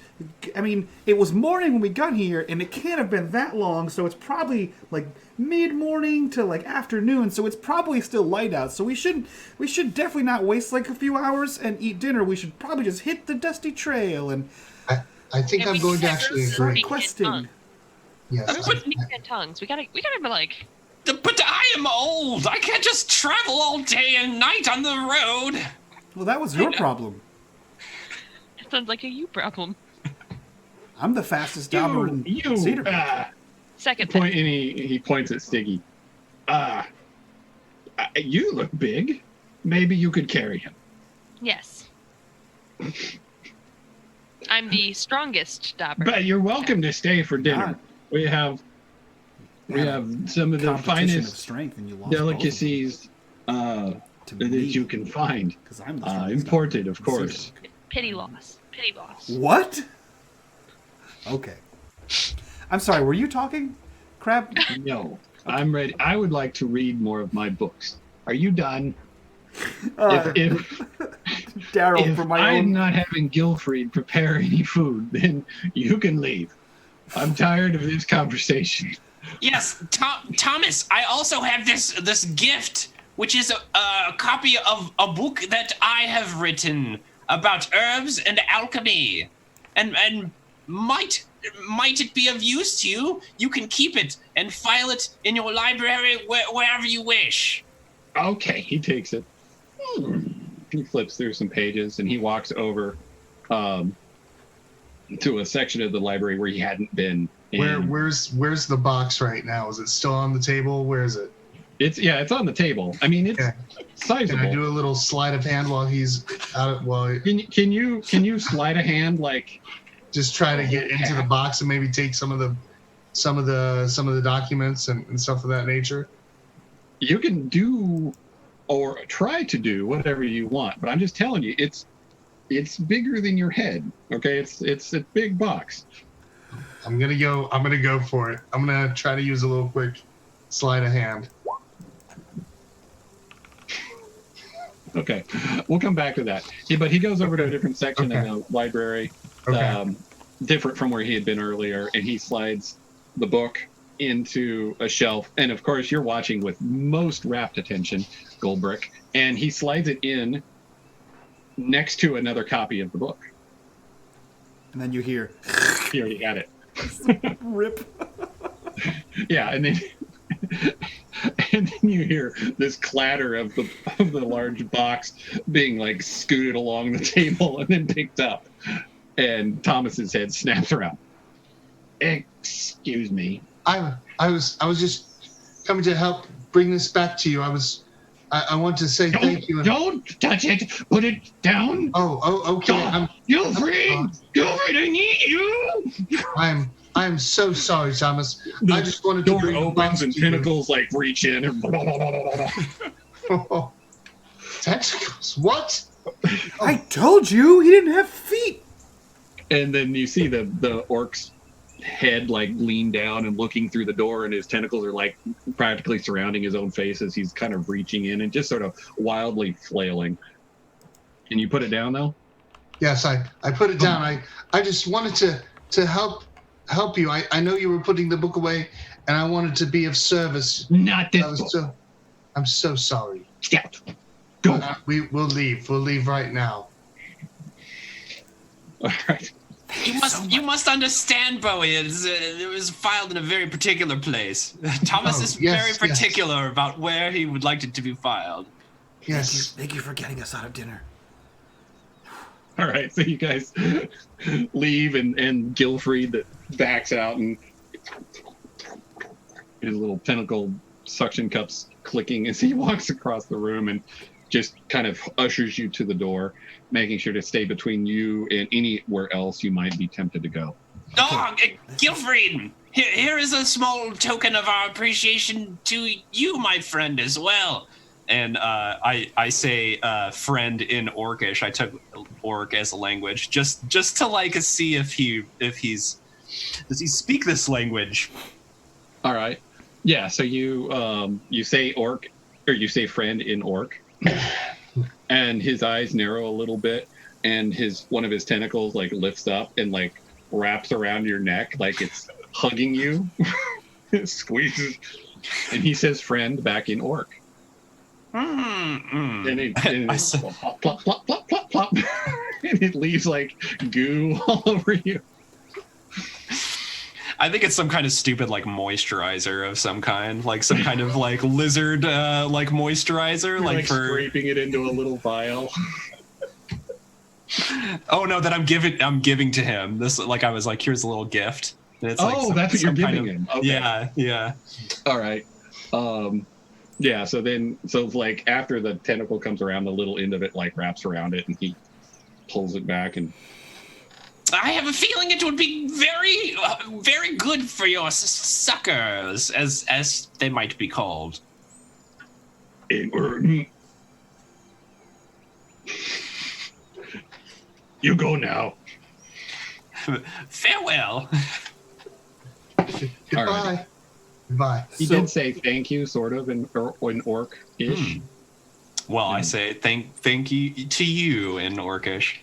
it was morning when we got here, and it can't have been that long, so it's probably like mid-morning to like afternoon, so it's probably still light out. So we should definitely not waste like a few hours and eat dinner. We should probably just hit the dusty trail and. I think I'm going to actually agree. Questing. Yes. Tongues. We gotta be like. But I am old. I can't just travel all day and night on the road. Well, that was your problem. It sounds like a you problem. I'm the fastest Dobber in Cedar. Second point, and he points at Stiggy. You look big. Maybe you could carry him. Yes. I'm the strongest Dobber. But you're welcome to stay for dinner. God. We have some of the Competition finest of strength, and you lost delicacies to that me, you can find. 'cause I'm the strongest Imported, Dobber of in course. Cedar. Pity loss. Pity loss. What? Okay. I'm sorry, were you talking, Crab? No, I'm ready. I would like to read more of my books. Are you done? If Daryl, for my I'm own... not having Gilfried prepare any food, then you can leave. I'm tired of this conversation. Yes, Thomas, I also have this gift, which is a copy of a book that I have written about herbs and alchemy. And might it be of use to you? You can keep it and file it in your library wherever you wish. Okay, he takes it. He flips through some pages and he walks over to a section of the library where he hadn't been. Where's the box right now? Is it still on the table? Where is it? It's on the table. I mean, it's sizable. Can I do a little sleight of hand while he's out? Can you sleight a hand, like just try to get into the box and maybe take some of the documents and stuff of that nature? You can do or try to do whatever you want, but I'm just telling you, it's bigger than your head. Okay, it's a big box. I'm gonna go for it. I'm gonna try to use a little quick sleight of hand. Okay, we'll come back to that. But he goes over to a different section in the library, different from where he had been earlier, and he slides the book into a shelf. And of course, you're watching with most rapt attention, Goldbrick, and he slides it in next to another copy of the book. And then you hear... He already had it. Rip. Yeah, and then you hear this clatter of the large box being like scooted along the table and then picked up, and Thomas's head snaps around. Excuse me. I was just coming to help bring this back to you. I want to say thank you. Don't touch it. Put it down. Oh, okay. Gilfried, I need you. I am so sorry, Thomas. I just wanted door to bring opens and tentacles like reach in and tentacles. What? I told you he didn't have feet. And then you see the orc's head like lean down and looking through the door, and his tentacles are like practically surrounding his own face as he's kind of reaching in and just sort of wildly flailing. Can you put it down though? Yes, I put it down. I just wanted to help you. I know you were putting the book away, and I wanted to be of service. Not this book. I'm so sorry. Get out. Go. We'll leave. We'll leave right now. All right. You must understand, Bowie. It was filed in a very particular place. Thomas is very particular about where he would like it to be filed. Yes. Thank you for getting us out of dinner. All right, so you guys leave, and Gilfried that backs out, and his little tentacle suction cups clicking as he walks across the room and just kind of ushers you to the door, making sure to stay between you and anywhere else you might be tempted to go. Oh, Gilfried, here is a small token of our appreciation to you, my friend, as well. And I say friend in Orcish. I took Orc as a language just to like see if he's does he speak this language? All right, yeah. So you say Orc, or you say friend in Orc, and his eyes narrow a little bit, and one of his tentacles like lifts up and like wraps around your neck like it's hugging you, it squeezes, and he says friend back in Orc. And it plop, plop, plop, plop, plop, plop. And it leaves like goo all over you. I think it's some kind of stupid like moisturizer of some kind, like some kind of like lizard like moisturizer. You're like for scraping it into a little vial. Oh no, that I'm giving to him. This like I was like, here's a little gift. And it's that's what you're giving him. Okay. Yeah. All right. Yeah, so like after the tentacle comes around, the little end of it like wraps around it, and he pulls it back. And I have a feeling it would be very, very good for your suckers, as they might be called. You go now. Farewell. Goodbye. Right. Goodbye. He did say thank you, sort of, in Orc-ish. Well, I say thank you to you in Orcish.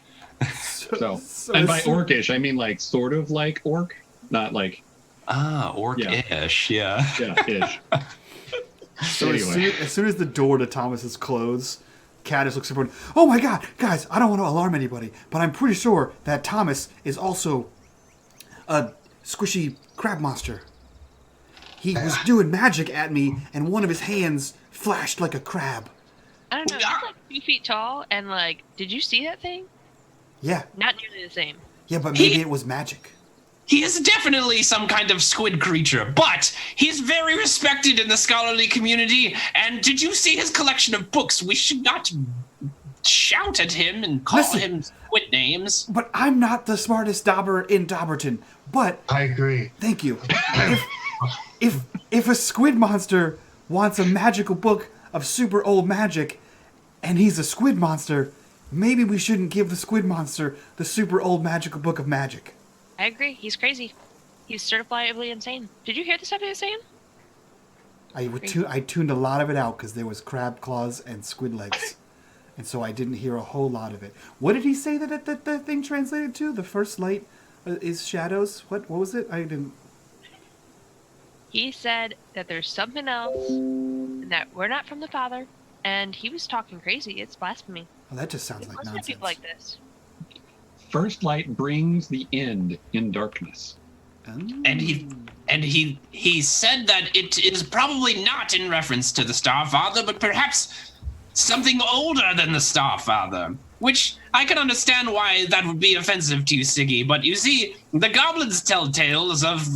So and by Orcish, I mean like sort of like Orc, not like Orc-ish. Yeah. Ish. So anyway. as soon as the door to Thomas's closes, Caddis looks important. Oh my God, guys! I don't want to alarm anybody, but I'm pretty sure that Thomas is also a squishy crab monster. He was doing magic at me, and one of his hands flashed like a crab. I don't know. He's like 2 feet tall, and like, did you see that thing? Yeah. Not nearly the same. Yeah, but maybe it was magic. He is definitely some kind of squid creature, but he's very respected in the scholarly community. And did you see his collection of books? We should not shout at him and call him squid names. But I'm not the smartest Dobber in Dobberton. But I agree. Thank you. If a squid monster wants a magical book of super old magic, and he's a squid monster, maybe we shouldn't give the squid monster the super old magical book of magic. I agree. He's crazy. He's certifiably insane. Did you hear the stuff he was saying? I tuned a lot of it out because there was crab claws and squid legs. And so I didn't hear a whole lot of it. What did he say that the thing translated to? The first light is shadows? What was it? I didn't... He said that there's something else, and that we're not from the Father, and he was talking crazy. It's blasphemy. Oh, that just sounds like Most nonsense. people like this. First light brings the end in darkness. And he said that it is probably not in reference to the Starfather, but perhaps something older than the Starfather. Which I can understand why that would be offensive to you, Siggy. But you see, the goblins tell tales of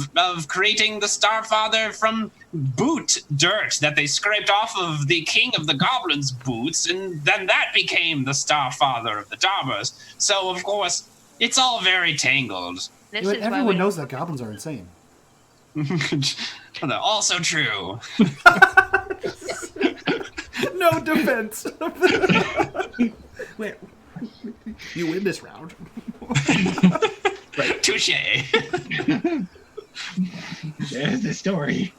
creating the Starfather from boot dirt that they scraped off of the king of the goblins' boots, and then that became the Starfather of the Dobbers. So, of course, it's all very tangled. Everyone knows that goblins are insane. Also true. No defense. Wait, you win this round. Right. Touche. There's the story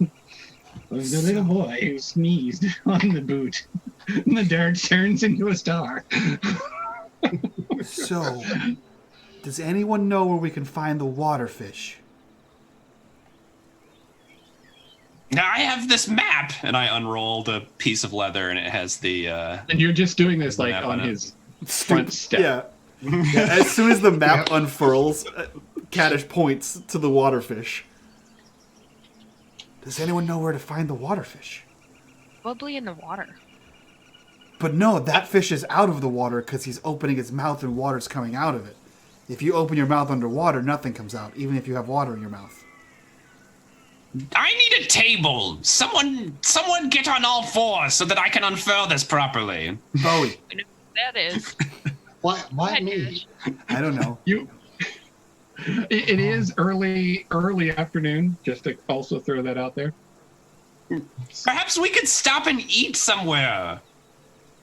of the little boy who sneezed on the boot, and the dirt turns into a star. So, does anyone know where we can find the waterfish? Now I have this map, and I unrolled a piece of leather, and it has the. And you're just doing this like Map on on it. his front step. Yeah. As soon as the map unfurls, Kaddish points to the waterfish. Does anyone know where to find the waterfish? Probably in the water. But no, that fish is out of the water because he's opening his mouth and water's coming out of it. If you open your mouth underwater, nothing comes out, even if you have water in your mouth. I need a table. Someone get on all fours so that I can unfurl this properly. Bowie. I know what that is. Why Go ahead, me? Kaddish. I don't know. It is early afternoon, just to also throw that out there. Perhaps we could stop and eat somewhere.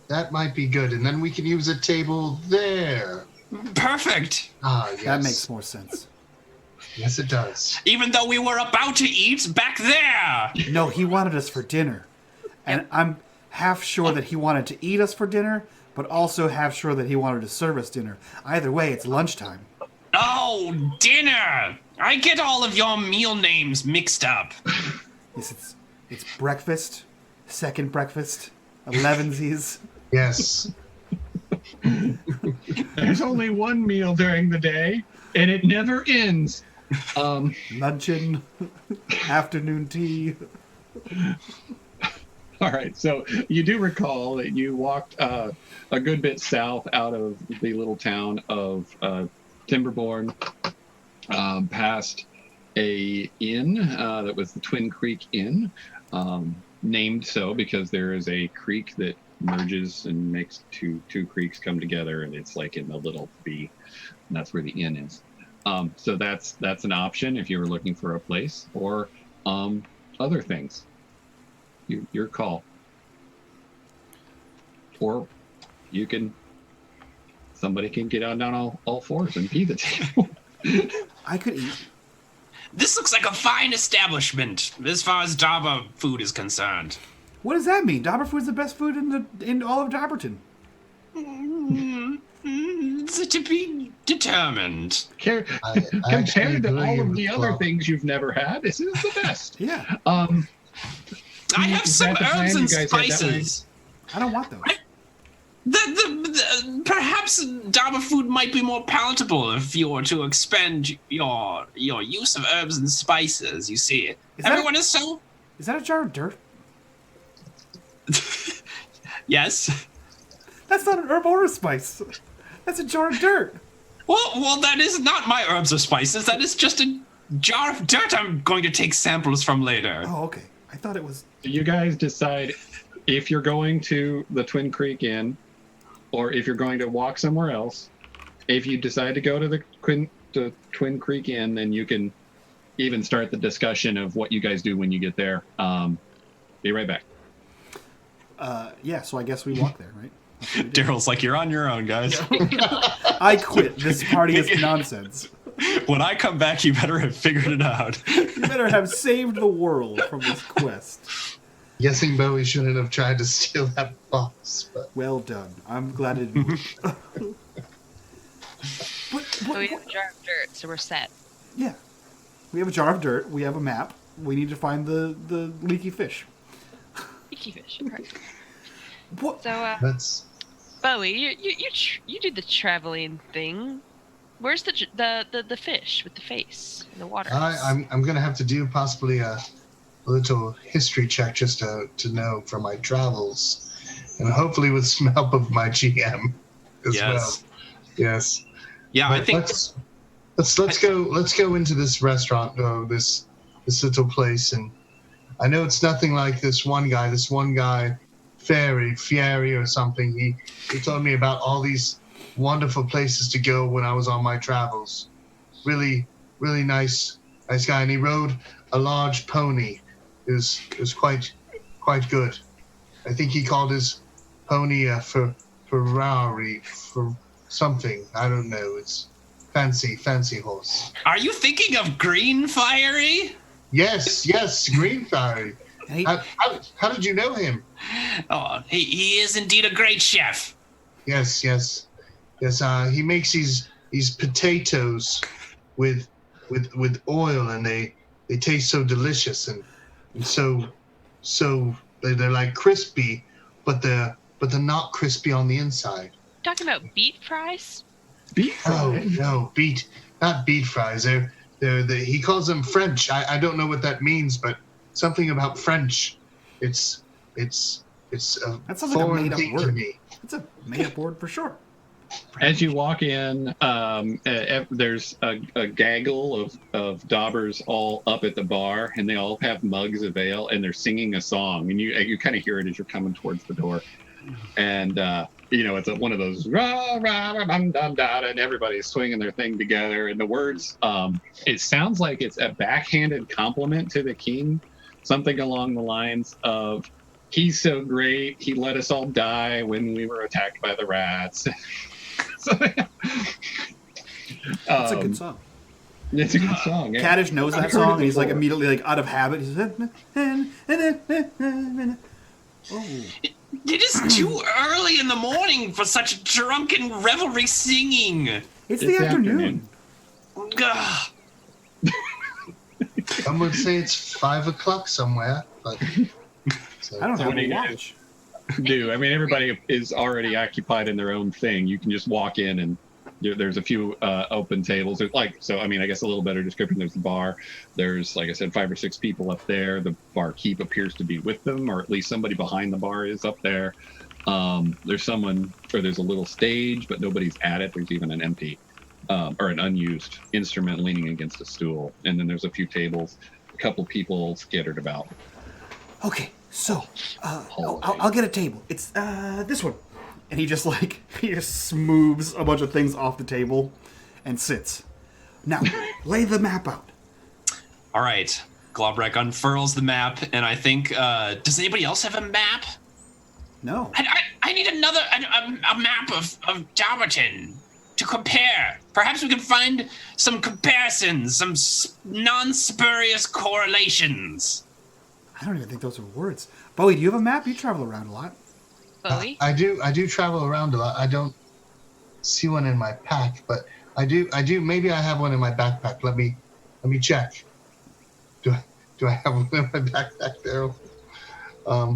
That might be good, and then we can use a table there. Perfect. Ah, yes. That makes more sense. Yes, it does. Even though we were about to eat back there. No, he wanted us for dinner. And I'm half sure that he wanted to eat us for dinner, but also half sure that he wanted to serve us dinner. Either way, it's lunchtime. Oh, dinner. I get all of your meal names mixed up. Yes, it's breakfast, second breakfast, 11sies. Yes. There's only one meal during the day, and it never ends. Luncheon, afternoon tea. All right, so you do recall that you walked a good bit south out of the little town of Timberborn, past a inn that was the Twin Creek Inn, named so because there is a creek that merges and makes two creeks come together, and it's like in the little V, and that's where the inn is. So that's an option if you were looking for a place, or other things. Your call. Or you can. Somebody can get on down all fours and be the table. I could eat. This looks like a fine establishment as far as Dobber food is concerned. What does that mean? Dobber food's the best food in all of Dobberton. It's to be determined. I actually Compared to all agree of with the other Rob. things you've never had, this is the best. Yeah, I have Is some that the plan? herbs and You guys had that spices. I don't want those. Perhaps Dobber food might be more palatable if you were to expend your use of herbs and spices. You see, Is that- everyone is so. Is that a jar of dirt? Yes. That's not an herb or a spice. That's a jar of dirt. Well, that is not my herbs or spices. That is just a jar of dirt I'm going to take samples from later. Oh, okay. I thought it was. You guys decide if you're going to the Twin Creek Inn, or if you're going to walk somewhere else. If you decide to go to the Twin Creek Inn, then you can even start the discussion of what you guys do when you get there. Be right back. Yeah, so I guess we walk there, right? That's what we do. Daryl's like, you're on your own, guys. I quit. This party is nonsense. When I come back, you better have figured it out. You better have saved the world from this quest. Guessing Bowie shouldn't have tried to steal that box, but Well done. I'm glad it didn't. So we have a jar of dirt, so we're set. Yeah. We have a jar of dirt. We have a map. We need to find the leaky fish. Icky fish. Right. What? So, that's Bowie, you do the traveling thing. Where's the fish with the face in the water? I'm gonna have to do possibly a little history check just to know from my travels, and hopefully with some help of my GM as well. Yes. Yeah, But I think let's go into this restaurant, this little place, and I know it's nothing like this one guy, Fieri or something. He told me about all these wonderful places to go when I was on my travels. Really, really nice guy, and he rode a large pony. It was quite good. I think he called his pony a Ferrari for something. I don't know. It's fancy horse. Are you thinking of Green Fiery? Yes, Green Fiery. Hey, How did you know him? Oh, he is indeed a great chef. Yes. Yes, he makes these potatoes with oil, and they taste so delicious and so they're like crispy, but they're not crispy on the inside. Talking about beet fries? Beef fries? No, not beet fries. He calls them French. I don't know what that means, but something about French. It's a That sounds like a foreign made-up thing to word. me. It's a made-up word for sure. As you walk in, there's a gaggle of Dobbers all up at the bar, and they all have mugs of ale, and they're singing a song, and you kind of hear it as you're coming towards the door, and it's one of those rah rah rah dum dum da, and everybody's swinging their thing together, and the words, it sounds like it's a backhanded compliment to the king, something along the lines of, "He's so great, he let us all die when we were attacked by the rats." That's a good song. It's a good song. Yeah. Kaddish knows that song, and he's like immediately like out of habit. He's like, oh. It is too early in the morning for such drunken revelry singing. It's the afternoon. Ugh. Some would say it's 5 o'clock somewhere, but I don't So have when a you watch. everybody is already occupied in their own thing. You can just walk in, and there's a few open tables. I guess a little better description. There's the bar. There's, like I said, 5 or 6 people up there. The barkeep appears to be with them, or at least somebody behind the bar is up there. There's a little stage, but nobody's at it. There's even an empty or an unused instrument leaning against a stool. And then there's a few tables, a couple people scattered about. Okay, so I'll get a table. It's this one, and he just smooths a bunch of things off the table, and sits. Now lay the map out. All right. Globrek unfurls the map, and I think, does anybody else have a map? No. I need a map of Dobberton to compare. Perhaps we can find some comparisons, some non-spurious correlations. I don't even think those are words. Bowie, do you have a map? You travel around a lot. Bowie? I do travel around a lot. I don't see one in my pack, but I do. Maybe I have one in my backpack. Let me check. Do I have one in my backpack there?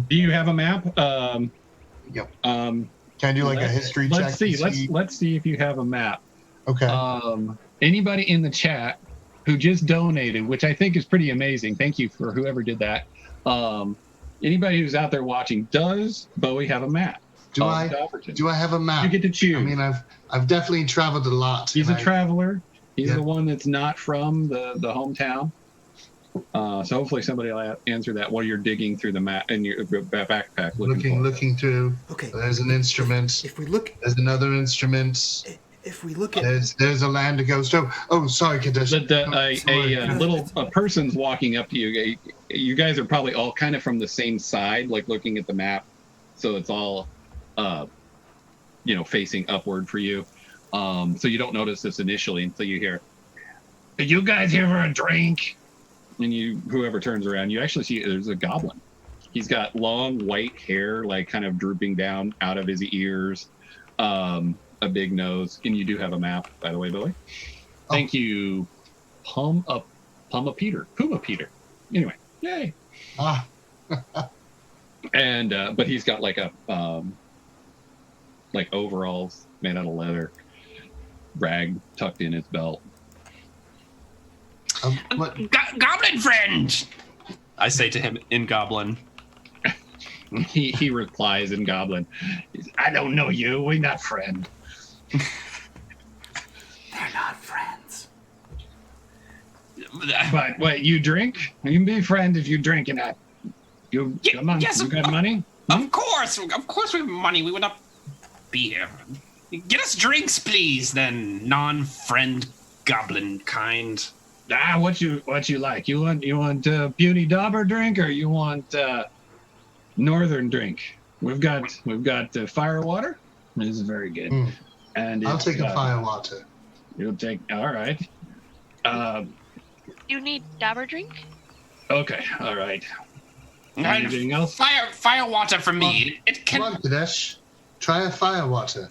Do you have a map? Yep. Can I do like a history check? Let's see. Let's see if you have a map. Okay. Anybody in the chat who just donated, which I think is pretty amazing. Thank you for whoever did that. Anybody who's out there watching, does Bowie have a map? Do I have a map? You get to choose. I mean, I've definitely traveled a lot. He's a traveler. He's the one that's not from the hometown. So hopefully somebody will answer that while you're digging through the map in your backpack. Looking through. Okay. There's an instrument. If we look, There's another instrument. if we look at, There's a land to ghost. Oh, sorry, Kadesh. A person's walking up to you. You guys are probably all kind of from the same side, like looking at the map. So it's all, facing upward for you. So you don't notice this initially until you hear, "Are you guys here for a drink?" And whoever turns around, you actually see there's a goblin. He's got long white hair, like kind of drooping down out of his ears, a big nose, and you do have a map, by the way, Billy. Thank you, Puma Peter. Anyway, yay. And but he's got like a overalls made out of leather, rag tucked in his belt. What? Goblin friend! I say to him in Goblin. He replies in Goblin, "I don't know you. We're not friends." they're not friends. But wait, you drink? You can be friends if you drink and not. Come on, yes, you got money? Of course we have money. We would not be here. Get us drinks, please, then, non-friend goblin kind. What you like? You want Beauty Dobber drink, or you want Northern drink? We've got fire water. This is very good. And I'll take a fire water. You'll take. All right. You need Dobber drink? Okay. All right. Anything else? Fire water for me. It Come can. on, Kadesh. Try a fire water.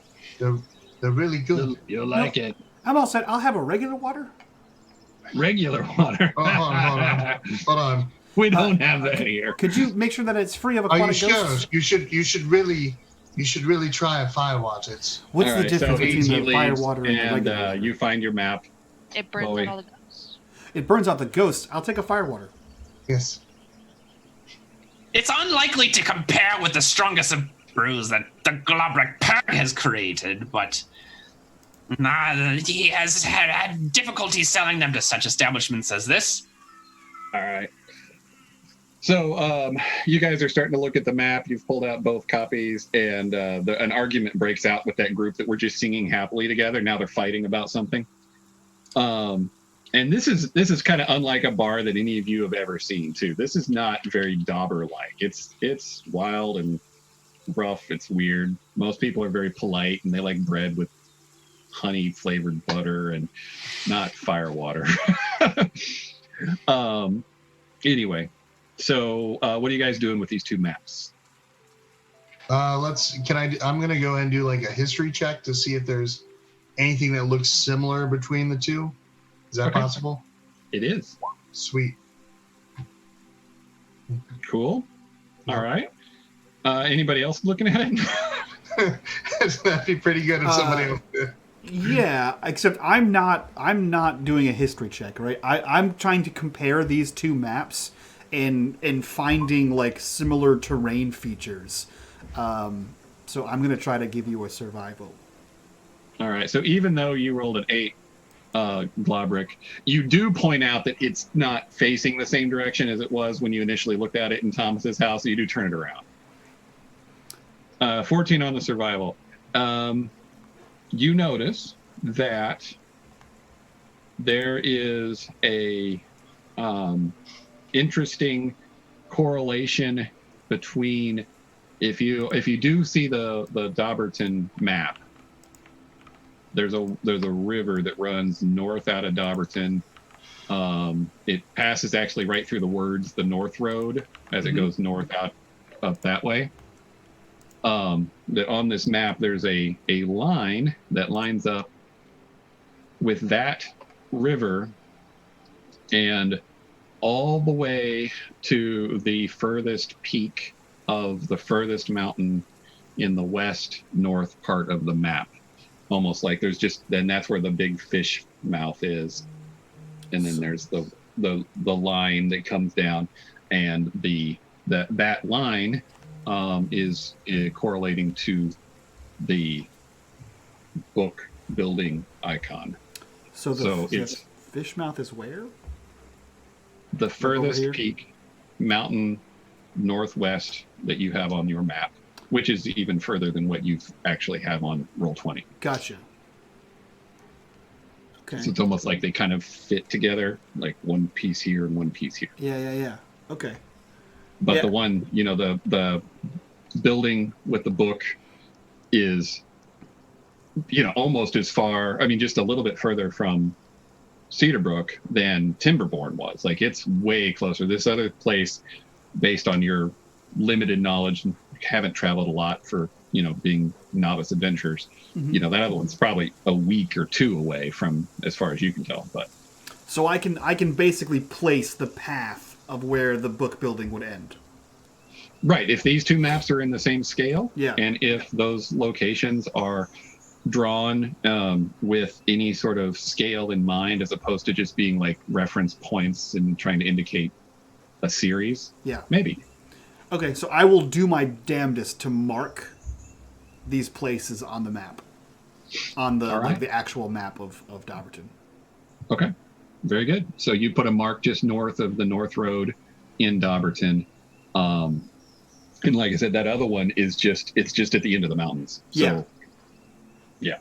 They're really good. You'll like it. I'm all set. I'll have a regular water. Regular water. Oh, hold on. We don't have that here. Could you make sure that it's free of Are you aquatic sure? ghosts? You should really try a fire water. It's What's All the right, difference so between he the fire leaves, water and the and regular water? you find your map. It burns Chloe. out all the ghosts. It burns out the ghosts. I'll take a fire water. yes. It's unlikely to compare with the strongest of brews that the Globrick Park has created, but he has had difficulty selling them to such establishments as this. All right. So you guys are starting to look at the map. You've pulled out both copies, and an argument breaks out with that group that were just singing happily together. Now they're fighting about something. And this is kind of unlike a bar that any of you have ever seen, too. This is not very Dobber-like. It's wild and rough. It's weird. Most people are very polite, and they like bread with honey-flavored butter and not fire water. Anyway. So, what are you guys doing with these two maps? I'm gonna go ahead and do like a history check to see if there's anything that looks similar between the two. Is that Okay. possible? It is. Sweet. Cool. All right. Anybody else looking at it? That'd be pretty good if somebody else did. Yeah, except I'm not doing a history check, right? I'm trying to compare these two maps and finding like similar terrain features. So I'm gonna try to give you a survival. All right. So even though you rolled an 8, Globrick, you do point out that it's not facing the same direction as it was when you initially looked at it in Thomas's house. So you do turn it around. 14 on the survival. You notice that there is a interesting correlation between if you do see the Dobberton map, there's a river that runs north out of Dobberton. It passes actually right through the words the North Road as it goes north out up that way. That on this map there's a line that lines up with that river and all the way to the furthest peak of the furthest mountain in the west north part of the map. Almost like there's then that's where the big fish mouth is. And then there's the line that comes down, and that line is correlating to the book building icon. So So the it's fish mouth is where? the furthest here? peak mountain northwest that you have on your map, which is even further than what you actually have on Roll20. Gotcha. Okay. So it's almost like they kind of fit together, like one piece here and one piece here. Yeah. Okay. But Yeah. the one, the building with the book is, almost as far, just a little bit further from Cedarbrook than Timberborn was. Like, it's way closer. This other place, based on your limited knowledge, haven't traveled a lot for, being novice adventurers. Mhm. That other one's probably a week or two away from, as far as you can tell. But So I can basically place the path of where the book building would end. right, if these two maps are in the same scale, Yeah. and if those locations are drawn with any sort of scale in mind, as opposed to just being like reference points and trying to indicate a series, Yeah. maybe. Okay, so I will do my damnedest to mark these places on the map, on the All right. the actual map of Dobberton. Okay, very good. So you put a mark just north of the North Road in Dobberton. And like I said, that other one is just at the end of the mountains. So, Yeah. yeah.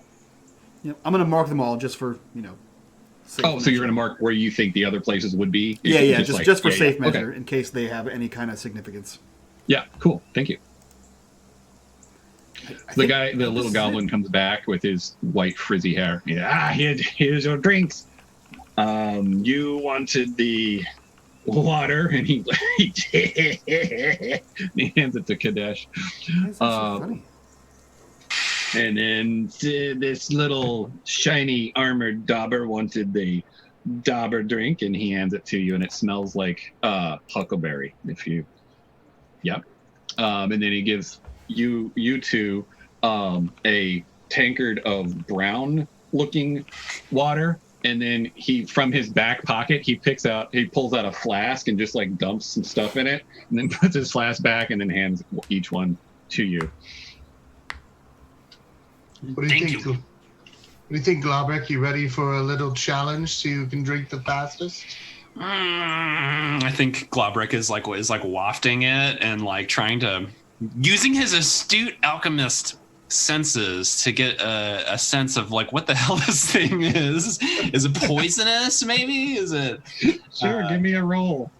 Yeah, I'm gonna mark them all just for safe Oh, so you're measure. going to mark where you think the other places would be? Yeah, just for safe Okay. measure in case they have any kind of significance. Yeah, cool. Thank you. I The think guy, the this little is goblin, comes back with his white frizzy hair. Yeah, here's your drinks. You wanted the water, and he he hands it to Kadesh. Why is that so funny? And then this little shiny armored Dobber wanted the Dobber drink, and he hands it to you, and it smells like huckleberry. Yep. And then he gives you two a tankard of brown-looking water, and then from his back pocket, he pulls out a flask and just like dumps some stuff in it, and then puts his flask back, and then hands each one to you. What do you think? What do you think, Globrick? You ready for a little challenge so you can drink the fastest? I think Globrick is like wafting it and like trying to using his astute alchemist senses to get a sense of like what the hell this thing is. Is it poisonous? Maybe? Is it? Sure, give me a roll.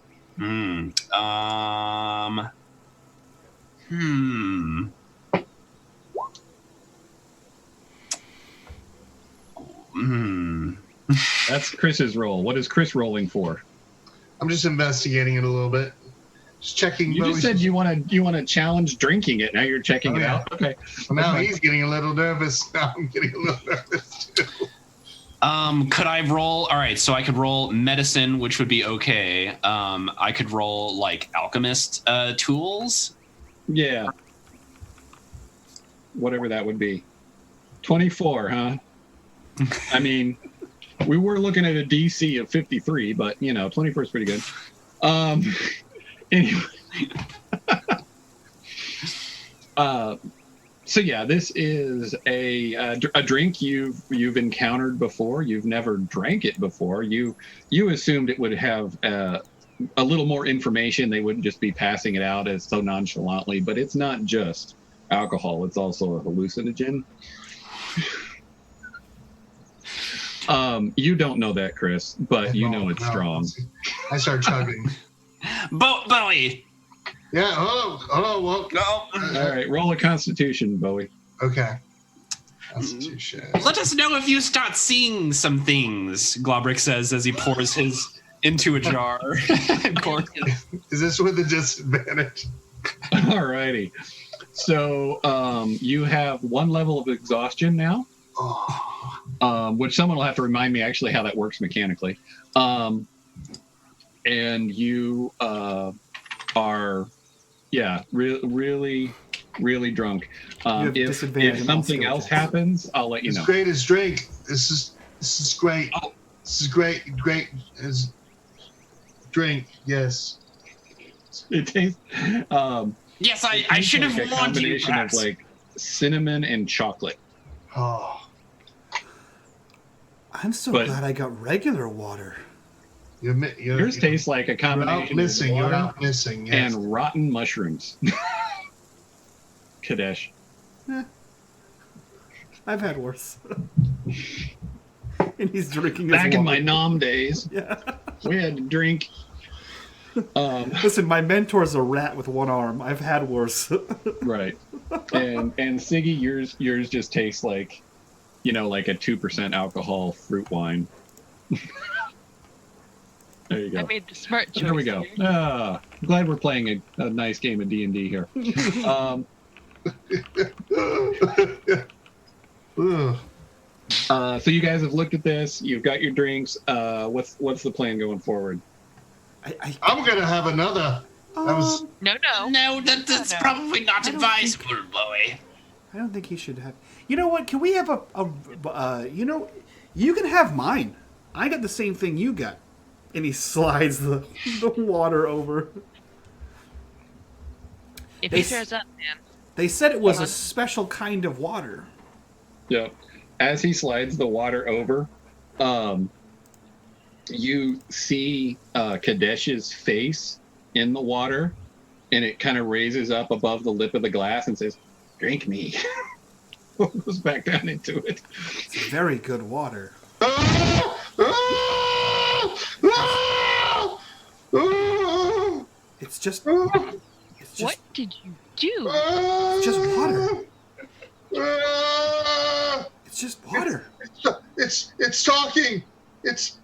That's Chris's roll. What is Chris rolling for? I'm just investigating it a little bit. Just checking. You just said you want to challenge drinking it. Now you're checking it out. Okay. Well, now he's getting a little nervous. Now I'm getting a little nervous too. Could I roll? All right, so I could roll medicine, which would be okay. I could roll like alchemist tools. Yeah. Whatever that would be. 24, huh? I mean, we were looking at a DC of 53, but 24 is pretty good. Anyway. So yeah, this is a drink you've encountered before. You've never drank it before. You assumed it would have a little more information. They wouldn't just be passing it out as so nonchalantly. But it's not just alcohol. It's also a hallucinogen. You don't know that, Chris, but it's strong. I start chugging. Bowie. Yeah, hello. Well, all right, roll a Constitution, Bowie. Okay. Constitution. Let us know if you start seeing some things, Globrick says as he pours his into a jar. Is this with a disadvantage? All righty. So you have one level of exhaustion now. Which someone will have to remind me actually how that works mechanically. And you are, really, really drunk. If something else happens, I'll let you know. It's great as drink. This is great. Oh. This is great as drink. Yes. It tastes. Yes, I should have like warned you. A combination of like cinnamon and chocolate. Oh. I'm so glad I got regular water. Yours tastes like a combination of You're water out missing, yes. and rotten mushrooms. Kadesh. I've had worse. And he's drinking his Back water. in my nom days, Yeah. we had to drink. Listen, my mentor's a rat with one arm. I've had worse. Right. And Siggy, yours just tastes like, like a 2% alcohol fruit wine. There you go. I made the smart choice. There we go. Glad we're playing a nice game of D&D here. So you guys have looked at this. You've got your drinks. What's the plan going forward? I'm gonna have another. No, that's probably not advisable, Bowie. I don't think he should have. You know what? Can we have you can have mine. I got the same thing you got. And he slides the water over. if he shows up, man. They said it was a special kind of water. Yeah. As he slides the water over, you see Kadesh's face in the water, and it kind of raises up above the lip of the glass and says, "Drink me." Goes back down into it. It's very good water. It's just. What did you do? It's just water. It's just water. It's talking. It's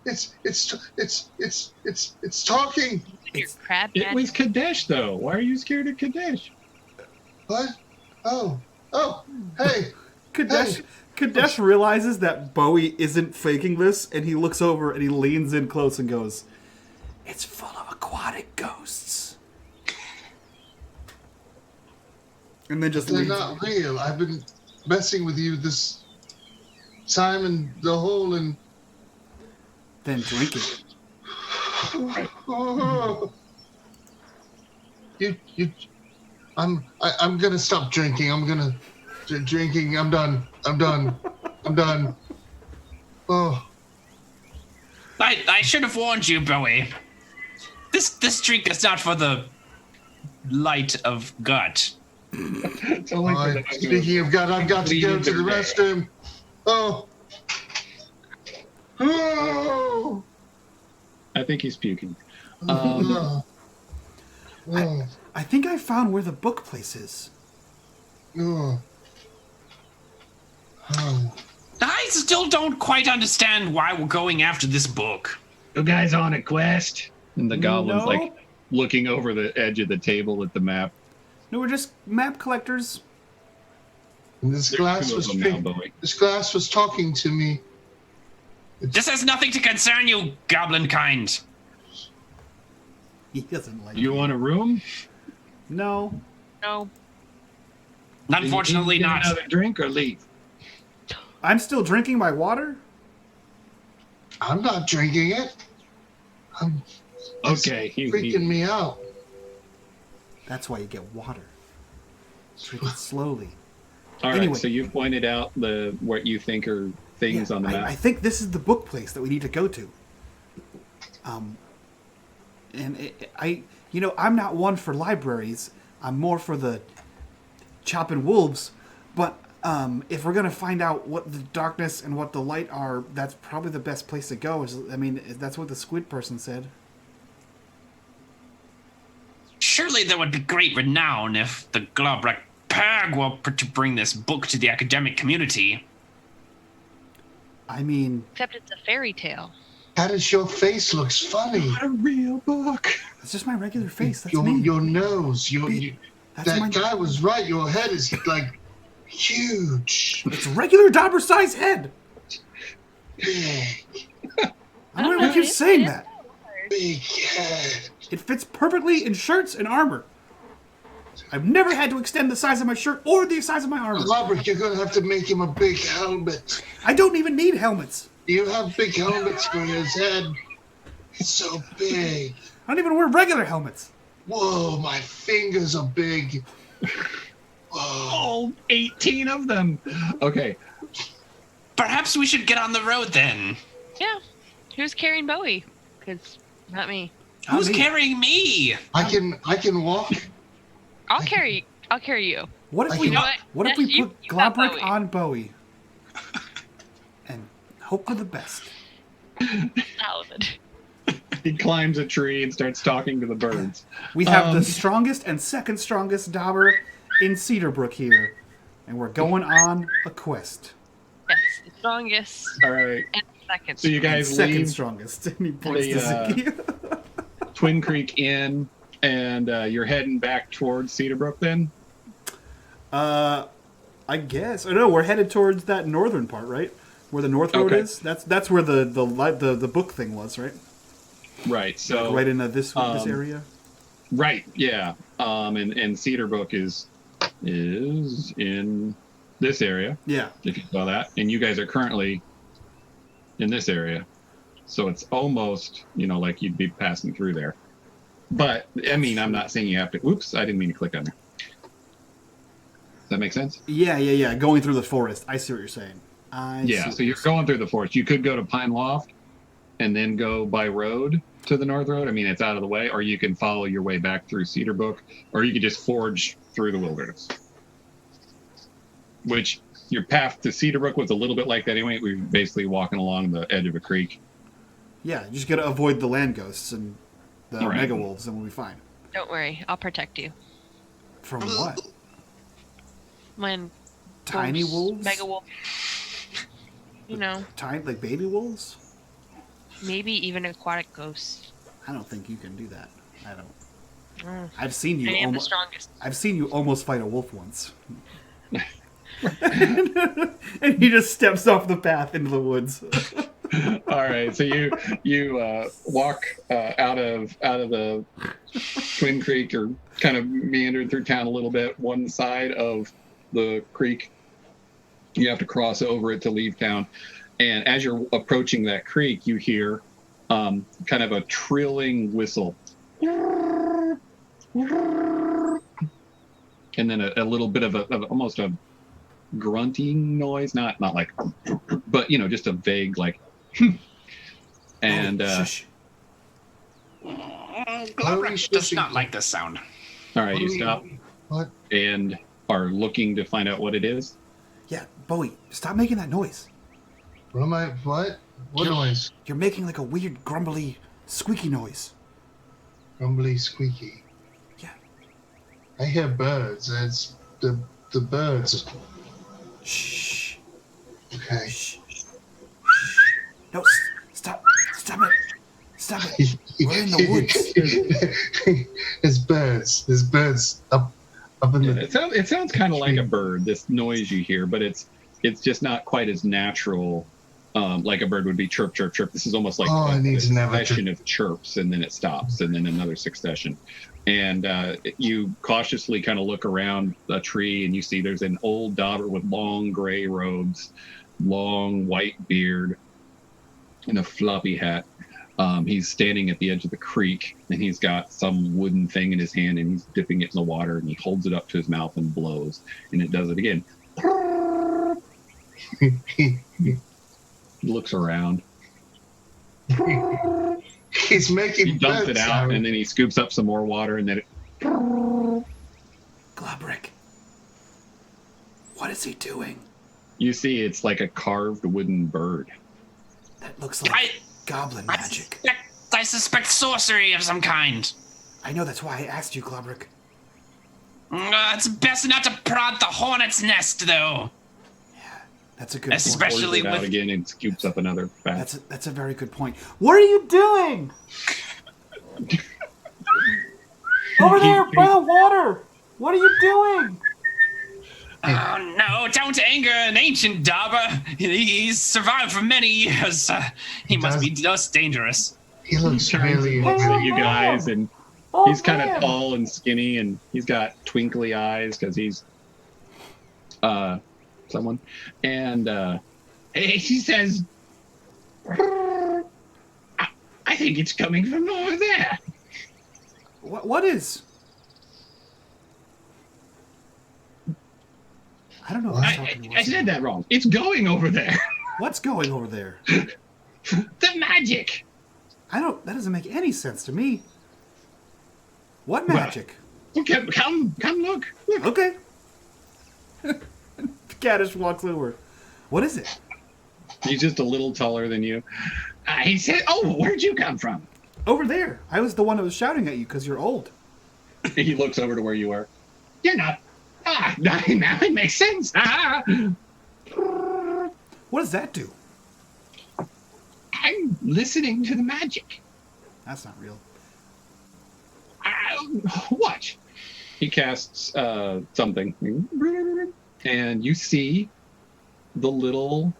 talking. Your crab It magic? was Kadesh, though. Why are you scared of Kadesh? What? Oh, hey, Kadesh realizes that Bowie isn't faking this, and he looks over and he leans in close and goes, "It's full of aquatic ghosts." And then just They're leans. not real. I've been messing with you this time and the whole and... Then drink it. Oh. I'm gonna stop drinking. I'm gonna drinking. I'm done. Oh, I should have warned you, Bowie. This drink is not for the light of gut. It's only for the speaking of God, I've got to go to the restroom. Oh. Oh. I think he's puking. Oh. I think I found where the book place is. Oh. Oh. I still don't quite understand why we're going after this book. You guys on a quest? And the goblin's No. like looking over the edge of the table at the map. No, we're just map collectors. And this glass Two of was them now, Bowie. this glass was talking to me. This has nothing to concern you, goblin kind. He doesn't like You it. want a room? No. No. Unfortunately Get not. another drink or leave. I'm still drinking my water? I'm not drinking it. Okay. Freaking me out. That's why you get water. Drink it slowly. All right. Anyway. So you pointed out what you think are things Yeah, on the map. I think this is the book place that we need to go to. I'm not one for libraries. I'm more for the chopping wolves. But if we're gonna find out what the darkness and what the light are, that's probably the best place to go. That's what the squid person said. Surely there would be great renown if the Globrak Pag were to bring this book to the academic community. I mean, Except it's a fairy tale. Kaddish, your face looks funny. a real book. it's just my regular face. That's your, me. your nose. That's That my- guy was right. Your head is like huge. It's a regular Dobber-sized head. Big, I don't know why you keep saying that. big head. It fits perfectly in shirts and armor. I've never had to extend the size of my shirt or the size of my armor. Robert, you're gonna have to make him a big helmet. I don't even need helmets. You have big helmets for his head. It's so big. I don't even wear regular helmets. Whoa, my fingers are big. Whoa. All 18 of them. Okay. Perhaps we should get on the road then. Yeah. Who's carrying Bowie? Because not me. Who's me. carrying me? I can walk. I'll carry you. What if I we can- know what? what if Yes, we you- put you got Globrick Bowie. on Bowie and hope for the best? Salad. He climbs a tree and starts talking to the birds. We have the strongest and second strongest Dobber in Cedarbrook here, and we're going on a quest. Yes, the strongest All right. and second. So you guys Second leave strongest. And he points the, to Ziggy. Twin Creek Inn, and you're heading back towards Cedarbrook then? I guess. Oh no, we're headed towards that northern part, right? Where the North Road Okay. is. That's where the book thing was, right? Right. So Right into this area. Right, yeah. And Cedarbrook is in this area, Yeah. if you saw that. And you guys are currently in this area. So it's almost, like you'd be passing through there. But, I mean, I'm not saying you have to... Oops, I didn't mean to click on there. Does that make sense? Yeah. Going through the forest. I see what you're saying. Yeah, so you're going through the forest. You could go to Pine Loft and then go by road to the North Road. I mean, it's out of the way. Or you can follow your way back through Cedarbrook. Or you could just forge through the wilderness. Which, your path to Cedarbrook was a little bit like that anyway. We were basically walking along the edge of a creek. Yeah, you just gotta avoid the land ghosts and the Right. mega wolves, and we'll be fine. Don't worry, I'll protect you. From what? When Tiny wolves? mega wolf. Tiny, like baby wolves? Maybe even aquatic ghosts. I don't think you can do that. I don't. Mm. I've seen I you am the almost. strongest. I've seen you almost fight a wolf once. And he just steps off the path into the woods. All right, so you walk out of the Twin Creek, or kind of meandered through town a little bit. One side of the creek, you have to cross over it to leave town. And as you're approaching that creek, you hear kind of a trilling whistle. And then a little bit of almost a grunting noise, not like, but just a vague like. And Globrick does not like this sound. all right, you stop. What? And are looking to find out what it is. Yeah, Bowie, stop making that noise. What am I? What? What noise? You're making like a weird grumbly, squeaky noise. Grumbly, squeaky. Yeah. I hear birds. It's the birds. Shh. Okay. Shh. No, stop it. Stop it. We're in the woods. There's birds. There's birds up in the. It sounds kind of like a bird. This noise you hear, but it's just not quite as natural. Like a bird would be chirp, chirp, chirp. This is almost like a succession of chirps, and then it stops, and then another succession. And you cautiously kind of look around a tree, and you see there's an old Dobber with long gray robes, long white beard, and a floppy hat. He's standing at the edge of the creek, and he's got some wooden thing in his hand, and he's dipping it in the water, and he holds it up to his mouth and blows, and it does it again. He looks around. He's making. He dumps it out, and then he scoops up some more water, and then it. Globrick, what is he doing? You see, it's like a carved wooden bird. That looks like goblin magic. I suspect sorcery of some kind. I know, that's why I asked you, Globrick. It's best not to prod the hornet's nest, though. That's a good point. Especially Pours it out with again and scoops up another fat. That's a very good point. What are you doing? Over there, by the water. What are you doing? Oh no, don't anger an ancient Dobber. He's survived for many years. He must be just dangerous. He looks really. Looks at you guys, and Oh, he's kind man. of tall and skinny, and he's got twinkly eyes because he's someone. And he says, I think it's coming from over there. What is? I don't know. What I'm talking about. I said that wrong. It's going over there. What's going over there? The magic. That doesn't make any sense to me. What magic? Okay, come look. Okay. Caddish walks over. What is it? He's just a little taller than you. He said, "Oh, where'd you come from?" Over there. I was the one that was shouting at you because you're old. He looks over to where you are. You're not. Now it makes sense. What does that do? I'm listening to the magic. That's not real. Watch. He casts something, and you see the little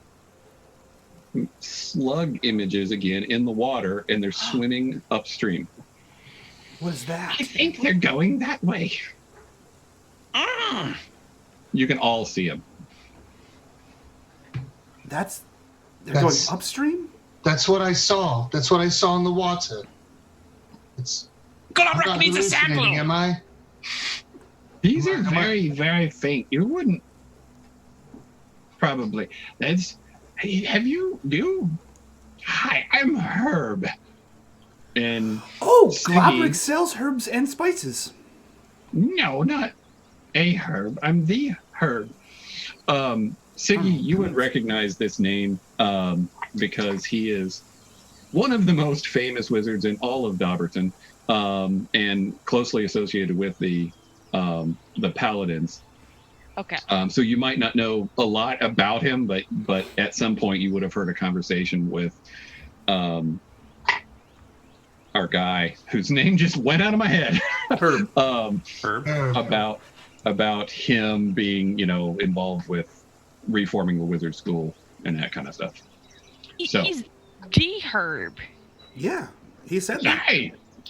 slug images again in the water, and they're swimming upstream. What is that? I think they're going that way. You can all see them. They're going upstream? That's what I saw. That's what I saw in the water. I'm Globrick not needs a hallucinating, sample. am I? These are very, very faint. You wouldn't probably. Hi, I'm Herb. And Globrick sells herbs and spices. no, not a herb. I'm the Herb. Siggy, you would recognize this name because he is one of the most famous wizards in all of Dobberton, and closely associated with the Paladins. Okay. So you might not know a lot about him, but at some point you would have heard a conversation with our guy whose name just went out of my head. Herb. About about him being, involved with reforming the wizard school and that kind of stuff. So He's the Herb. Yeah, he said that.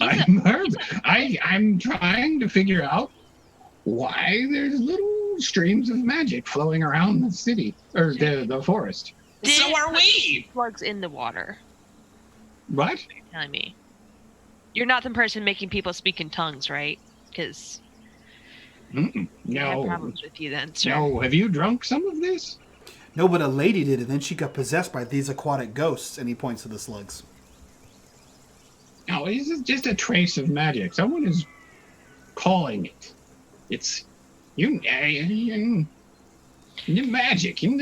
I'm Herb. I'm trying to figure out why there's little streams of magic flowing around the city or the forest. So are we. Slugs in the water. What? You're telling me. You're not the person making people speak in tongues, right? Because I have No. problems with you then, sir. No. Have you drunk some of this? No, but a lady did, and then she got possessed by these aquatic ghosts, and he points to the slugs. No, this is just a trace of magic. Someone is calling it. It's the magic in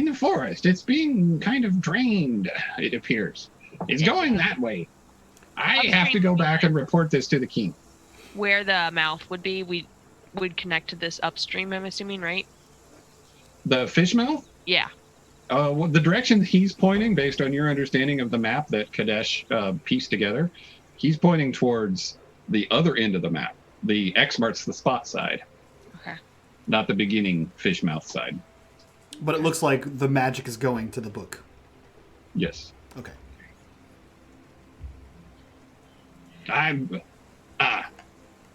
the forest. It's being kind of drained, it appears. It's going that way. I have to go back and report this to the king. Where the mouth would be, we would connect to this upstream, I'm assuming, right? The fish mouth? Yeah. Well, the direction he's pointing, based on your understanding of the map that Kadesh pieced together, he's pointing towards the other end of the map. The X marks the spot side. Okay. Not the beginning fish mouth side. But it looks like the magic is going to the book. Yes. Okay.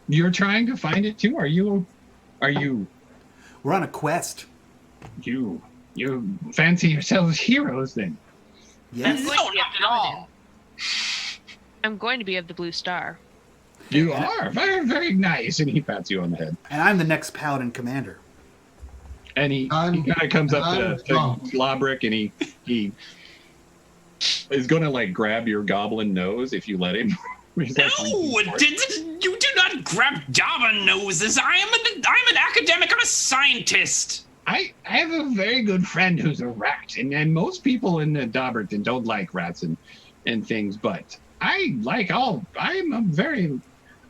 You're trying to find it too? Are you We're on a quest. you fancy yourselves heroes then? Yes. No, not at all. I'm going to be of the Blue Star. You are very, very nice. And he pats you on the head. And I'm the next paladin commander. And he kind of comes up to Glabrick and he is going to like grab your goblin nose if you let him. He's like, No, you do not grab Dobber noses. I'm an academic. I'm a scientist. I have a very good friend who's a rat, and most people in the Dobberton don't like rats and things, but I'm a very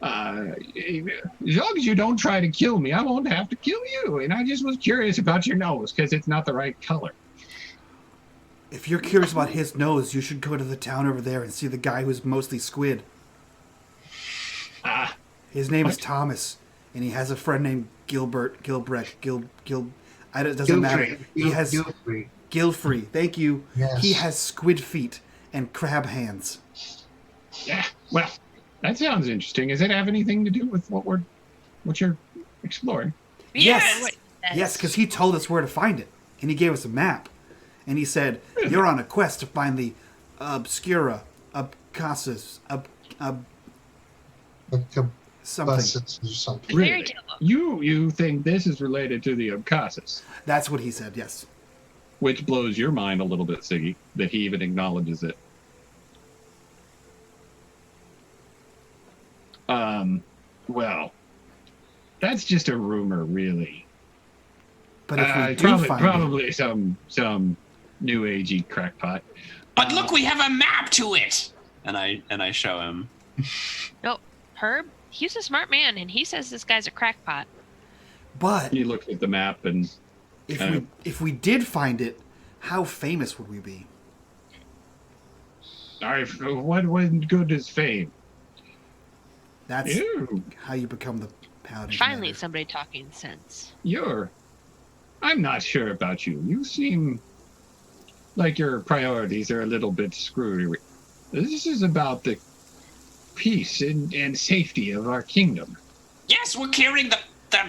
as long as you don't try to kill me, I won't have to kill you. And I just was curious about your nose because it's not the right color. If you're curious about his nose, you should go to the town over there and see the guy who's mostly squid. His name is Thomas, and he has a friend named Gilbert, Gilbrecht, it doesn't matter. He has Gilfrey. Thank you. Yes. He has squid feet and crab hands. Yeah, well, that sounds interesting. Does it have anything to do with what you're exploring? Yes. Yes, because he told us where to find it, and he gave us a map, and he said you're on a quest to find the Obscura, Obcasus, something. Fairy Really? tale book. You think this is related to the Obcasus, That's what he said. Yes. which blows your mind a little bit, Siggy, that he even acknowledges it. Well, that's just a rumor, really. But if we do find probably some new agey crackpot. But look, we have a map to it. And I show him. No, Herb, he's a smart man, and he says this guy's a crackpot. but He looks at the map and if we did find it, how famous would we be? what good is fame? That's You, how you become the paladin. Finally, commander. somebody talking sense. I'm not sure about you. You seem like your priorities are a little bit screwy. This is about the peace and safety of our kingdom. Yes, we're clearing the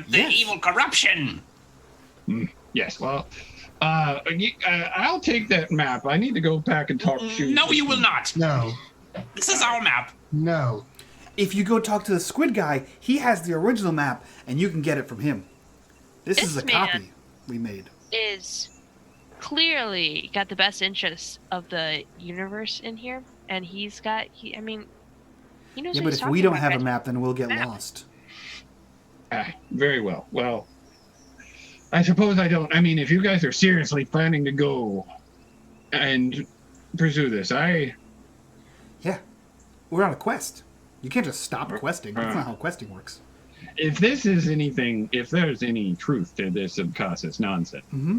Yes. evil corruption. Yes, well, I'll take that map. I need to go back and talk to No, you will not. No. This is our map. No. If you go talk to the squid guy, he has the original map, and you can get it from him. This is This a man- copy we made. Is clearly got the best interests of the universe in here, and he knows Yeah, what but he's if talking we don't about, have a guys. map, then we'll get Map. lost. Very well. Well, I suppose I don't. I mean, if you guys are seriously planning to go and pursue this, Yeah, we're on a quest. You can't just stop questing. That's not how questing works. if this is anything, if there's any truth to this Obcasus nonsense, Mm-hmm.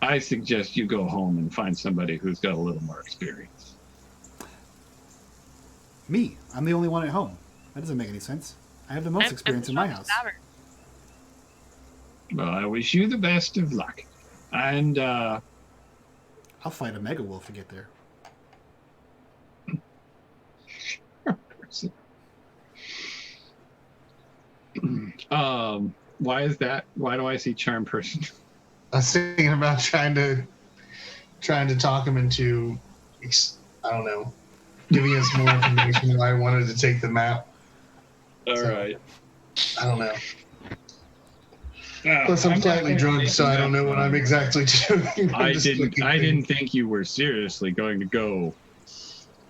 I suggest you go home and find somebody who's got a little more experience. Me, I'm the only one at home. That doesn't make any sense. I have the most experience in my house. Dobber. Well, I wish you the best of luck. And, I'll fight a mega wolf to get there. why is that? Why do I see charm person? I was thinking about trying to talk him into, I don't know, giving us more information why I wanted to take the map. All right. I don't know. Plus, I'm slightly drunk, so I don't know what I'm exactly doing. I didn't think you were seriously going to go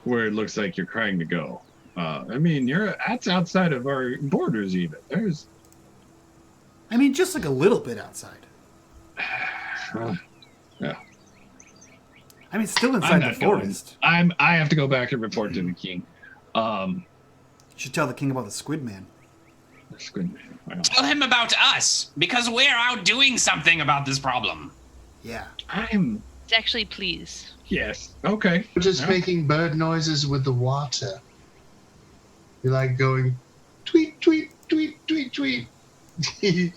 where it looks like you're trying to go. I mean, that's outside of our borders, even. I mean, just like a little bit outside. Yeah. I mean, still inside the forest. I have to go back and report to the king. You should tell the king about the squid man. The squid man. Wow. Tell him about us, because we're out doing something about this problem. Yeah. It's actually please. Yes. Okay. We're just making bird noises with the water. You like going tweet, tweet, tweet, tweet, tweet. He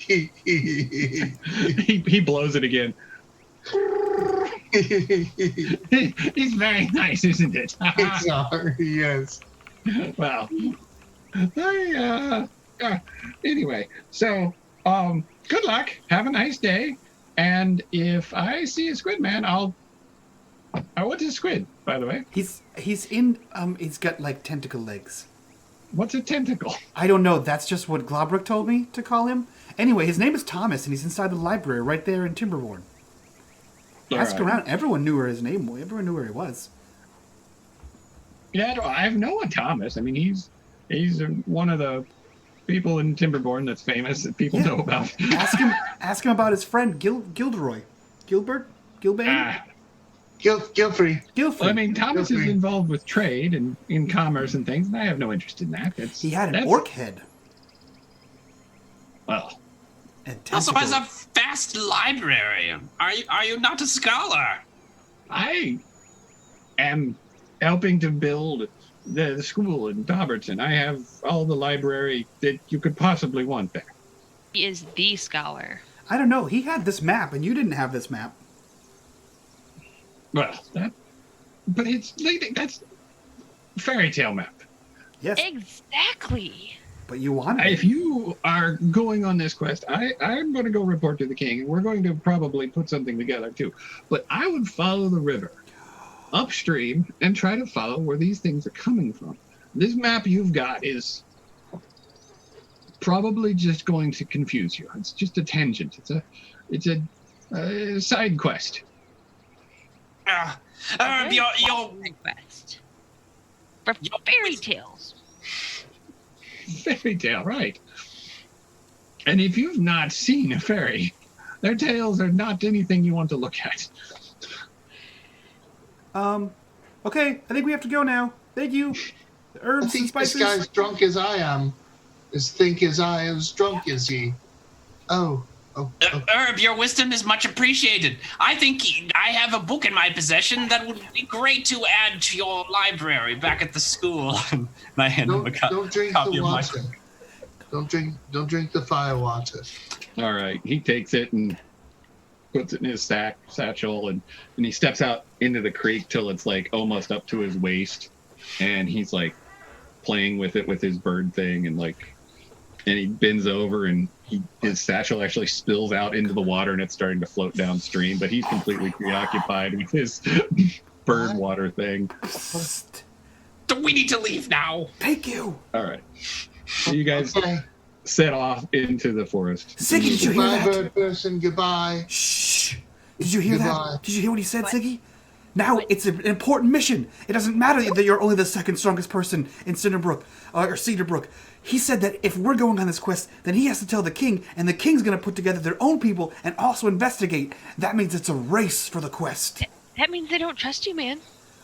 blows it again. It's very nice, isn't it? Yes. Well, anyway, so good luck. Have a nice day. And if I see a squid man, what's a squid, by the way? He's got like tentacle legs. What's a tentacle? I don't know. That's just what Globrick told me to call him. Anyway, his name is Thomas, and he's inside the library right there in Timberborn. Ask around. Everyone knew where his name was. Everyone knew where he was. Yeah, I know a Thomas. I mean, he's one of the people in Timberborn that's famous that people know about. Ask him about his friend Gilderoy. Gilbert? Gilbane? Gilfrey. Well, I mean, Thomas is involved with trade and in commerce and things, and I have no interest in that. He had an orc head. Well. Also has a vast library. Are you not a scholar? I am helping to build the school in Dobberton. I have all the library that you could possibly want there. He is the scholar. I don't know. He had this map, and you didn't have this map. Well, that's fairy tale map. Yes. Exactly. But you wanted If you are going on this quest, I'm going to go report to the king, and we're going to probably put something together too. But I would follow the river upstream and try to follow where these things are coming from. This map you've got is probably just going to confuse you. It's just a tangent. It's a side quest. Your quest for fairy tales. Fairy tale, right? And if you've not seen a fairy, their tales are not anything you want to look at. Okay, I think we have to go now. Thank you. The herbs I think and spices. this guy's drunk as I am. As think as I, as drunk as he. Oh. Herb, your wisdom is much appreciated. I think I have a book in my possession that would be great to add to your library back at the school. And I hand him a Don't drink copy the of my water. Don't drink the fire water. All right, he takes it and puts it in his satchel, and he steps out into the creek till it's like almost up to his waist, and he's like playing with it with his bird thing, and he bends over, and his satchel actually spills out into the water, and it's starting to float downstream, but he's completely preoccupied with his bird water thing. We need to leave now. Thank you. All right, so you guys set off into the forest. Siggy, did you hear that? Bird person, goodbye. Shh. Did you hear Goodbye. that? Did you hear what he said, Siggy? Now it's an important mission. It doesn't matter that you're only the second strongest person in Cinderbrook or Cedarbrook. He said that if we're going on this quest, then he has to tell the king, and the king's going to put together their own people and also investigate. That means it's a race for the quest. That means they don't trust you, man.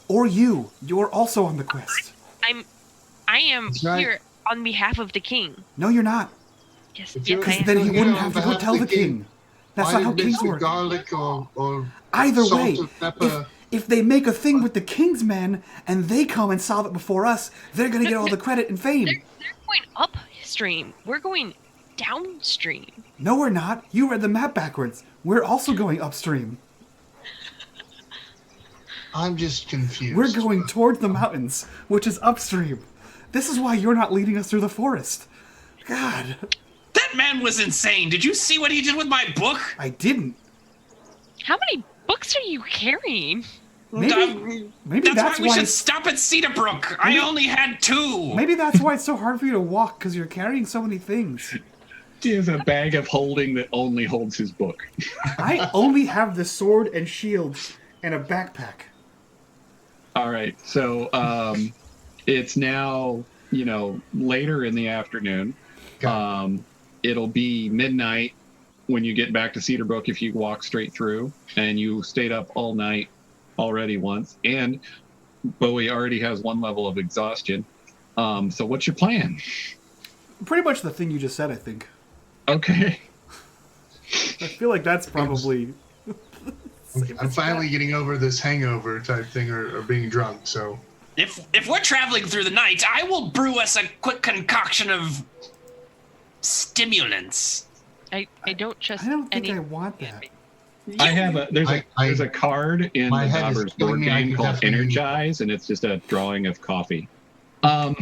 Or you. You're also on the quest. I am That's right. here on behalf of the king. No, you're not. Yes, If yes, you're- I Because am. then he You're wouldn't on have to go behalf tell of the the king. king. That's Why not how didn't kings they work. garlic or Either salt way, or pepper? if they make a thing with the king's men and they come and solve it before us, they're going to get all the credit and fame. They're going upstream. We're going downstream. No, we're not. You read the map backwards. We're also going upstream. I'm just confused. We're going towards the mountains, which is upstream. This is why you're not leading us through the forest. God. That man was insane. Did you see what he did with my book? I didn't. How many books are you carrying? Maybe That's why we why should stop at Cedarbrook. I only had 2. Maybe that's why it's so hard for you to walk, because you're carrying so many things. He has a bag of holding that only holds his book. I only have the sword and shield and a backpack. All right, so it's now, later in the afternoon. It'll be midnight when you get back to Cedarbrook if you walk straight through, and you stayed up all night already once, and Bowie already has 1 level of exhaustion. So what's your plan? Pretty much the thing you just said, I think. Okay. I feel like that's probably... I'm finally getting over this hangover type thing or being drunk, so... If we're traveling through the night, I will brew us a quick concoction of stimulants. I don't trust I don't think any... I want that. I have there's a card in the my head is Dobbers killing board me. I game could called definitely- Energize, and it's just a drawing of coffee. You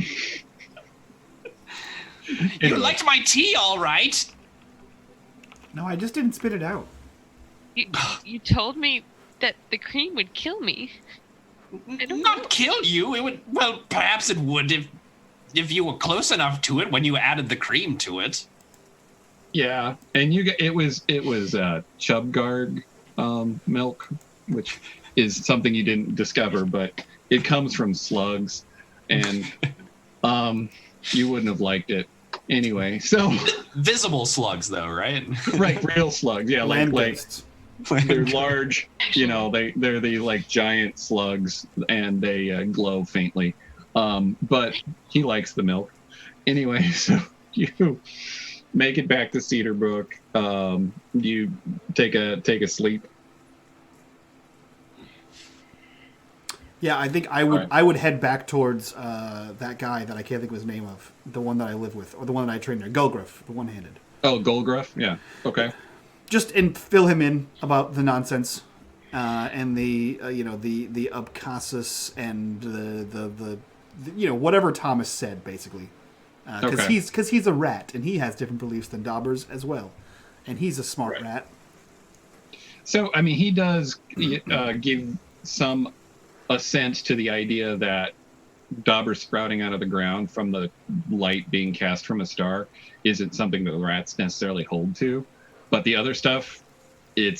Anyway. liked my tea, all right. No, I just didn't spit it out. You told me that the cream would kill me. I don't Not know. kill you. It would. Well, perhaps it would if you were close enough to it when you added the cream to it. Yeah, and it was Chubgarg milk, which is something you didn't discover, but it comes from slugs, and you wouldn't have liked it anyway. So Visible slugs, though, right? right, real slugs, yeah, Land like ghosts. they're large, they're the like giant slugs, and they glow faintly. But he likes the milk anyway. So you make it back to Cedarbrook. You take a sleep. Yeah, I think I would head back towards that guy that I can't think of his name of, the one that I live with, or the one that I train there, Golgriff, the one-handed. Oh, Golgruff, yeah, okay. Just and fill him in about the nonsense, and the Upcasus and the whatever Thomas said basically, because he's a rat and he has different beliefs than Dobbers as well, and he's a smart rat. So I mean, he does give some assent to the idea that Dobbers sprouting out of the ground from the light being cast from a star isn't something that the rats necessarily hold to. But the other stuff, he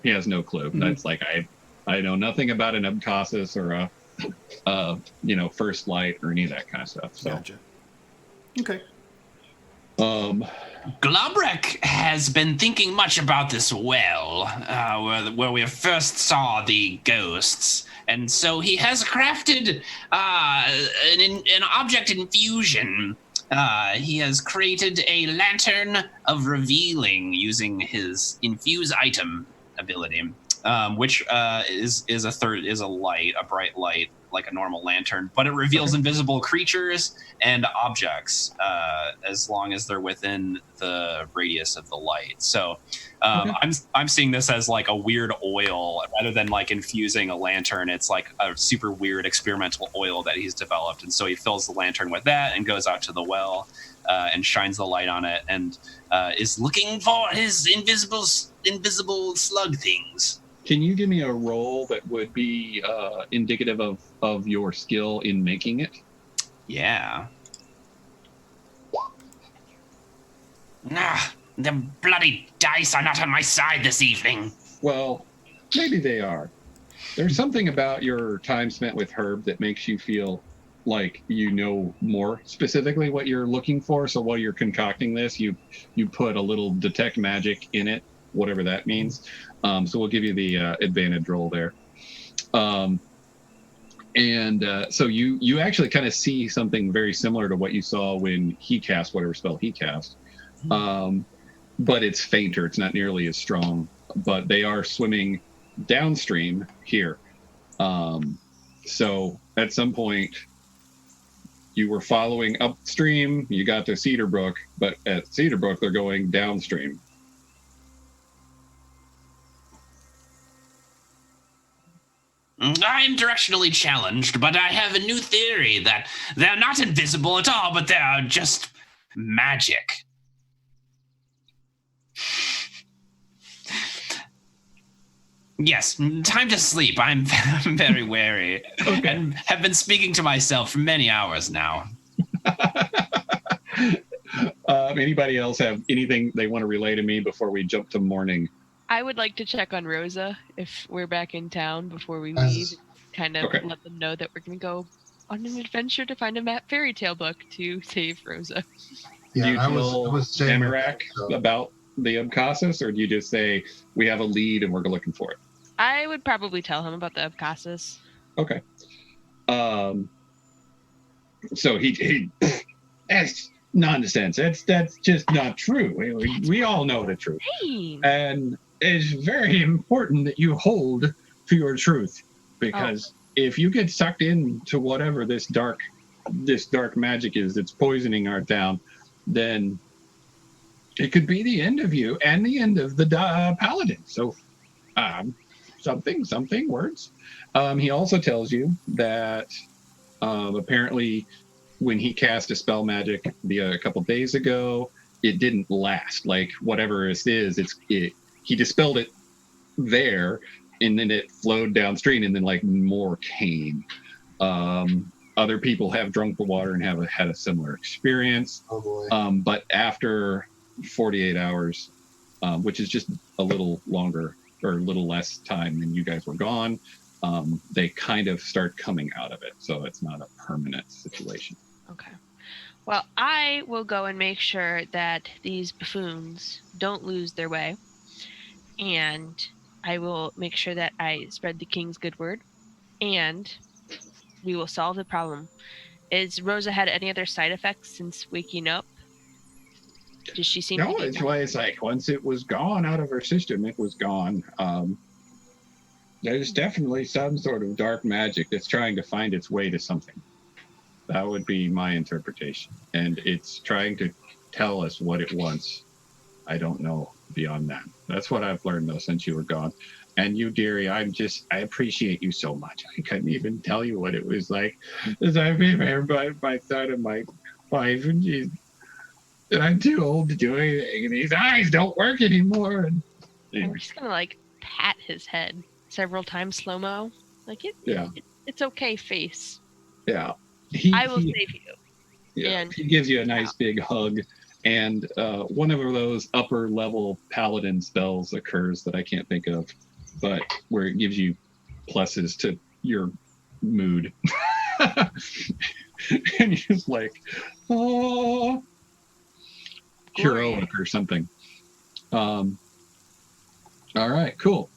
has no clue. Mm-hmm. That's like, I know nothing about an Upcasus or a first light or any of that kind of stuff. So. Gotcha. Okay. Globrek has been thinking much about this well, where we first saw the ghosts, and so he has crafted an object infusion. He has created a lantern of revealing using his infuse item ability, which is a light, a bright light, like a normal lantern, but it reveals invisible creatures and objects as long as they're within the radius of the light. So I'm seeing this as like a weird oil rather than like infusing a lantern. It's like a super weird experimental oil that he's developed, and so he fills the lantern with that and goes out to the well and shines the light on it and is looking for his invisible slug things. Can you give me a roll that would be indicative of your skill in making it? Yeah. The bloody dice are not on my side this evening. Well, maybe they are. There's something about your time spent with Herb that makes you feel like you know more specifically what you're looking for. So while you're concocting this, you put a little detect magic in it, whatever that means. So we'll give you the advantage roll there. So you actually kind of see something very similar to what you saw when he cast whatever spell he cast. But it's fainter. It's not nearly as strong. But they are swimming downstream here. So at some point, you were following upstream, you got to Cedarbrook, but at Cedarbrook, they're going downstream. I am directionally challenged, but I have a new theory that they're not invisible at all, but they are just magic. Yes, time to sleep. I'm very wary and have been speaking to myself for many hours now. Anybody else have anything they want to relay to me before we jump to morning? I would like to check on Rosa if we're back in town before we leave. Kind of let them know that we're going to go on an adventure to find a fairy tale book to save Rosa. Yeah, Do you I was saying Amarak about the Abkhasis, or do you just say we have a lead and we're looking for it? I would probably tell him about the Abkhasis. Okay. So he that's nonsense. That's just not true. We all know the truth. Hey. And it's very important that you hold to your truth, because if you get sucked into whatever this dark magic is that's poisoning our town, then it could be the end of you and the end of the paladin. So something words. He also tells you that apparently when he cast a spell magic a couple days ago, it didn't last. Like whatever this is, he dispelled it there, and then it flowed downstream, and then like more came. Other people have drunk the water and have had a similar experience. Oh boy. But after 48 hours, which is just a little longer or a little less time than you guys were gone, they kind of start coming out of it. So it's not a permanent situation. Okay. Well, I will go and make sure that these buffoons don't lose their way. And I will make sure that I spread the king's good word. And we will solve the problem. Is Rosa had any other side effects since waking up? Does she seem No, it's why it's like once it was gone out of her system, it was gone. There's definitely some sort of dark magic that's trying to find its way to something. That would be my interpretation. And it's trying to tell us what it wants. I don't know beyond that. That's what I've learned, though, since you were gone. And you, dearie, I appreciate you so much. I couldn't even tell you what it was like. As I remember my son and my wife, and I'm too old to do anything, and these eyes don't work anymore. And anyway. I'm just going to, pat his head several times slow-mo. It's okay, face. Yeah. I will save you. Yeah, and he gives you a nice big hug, and one of those upper level paladin spells occurs that I can't think of, but where it gives you pluses to your mood. And you're just like, oh, heroic or something. All right, cool.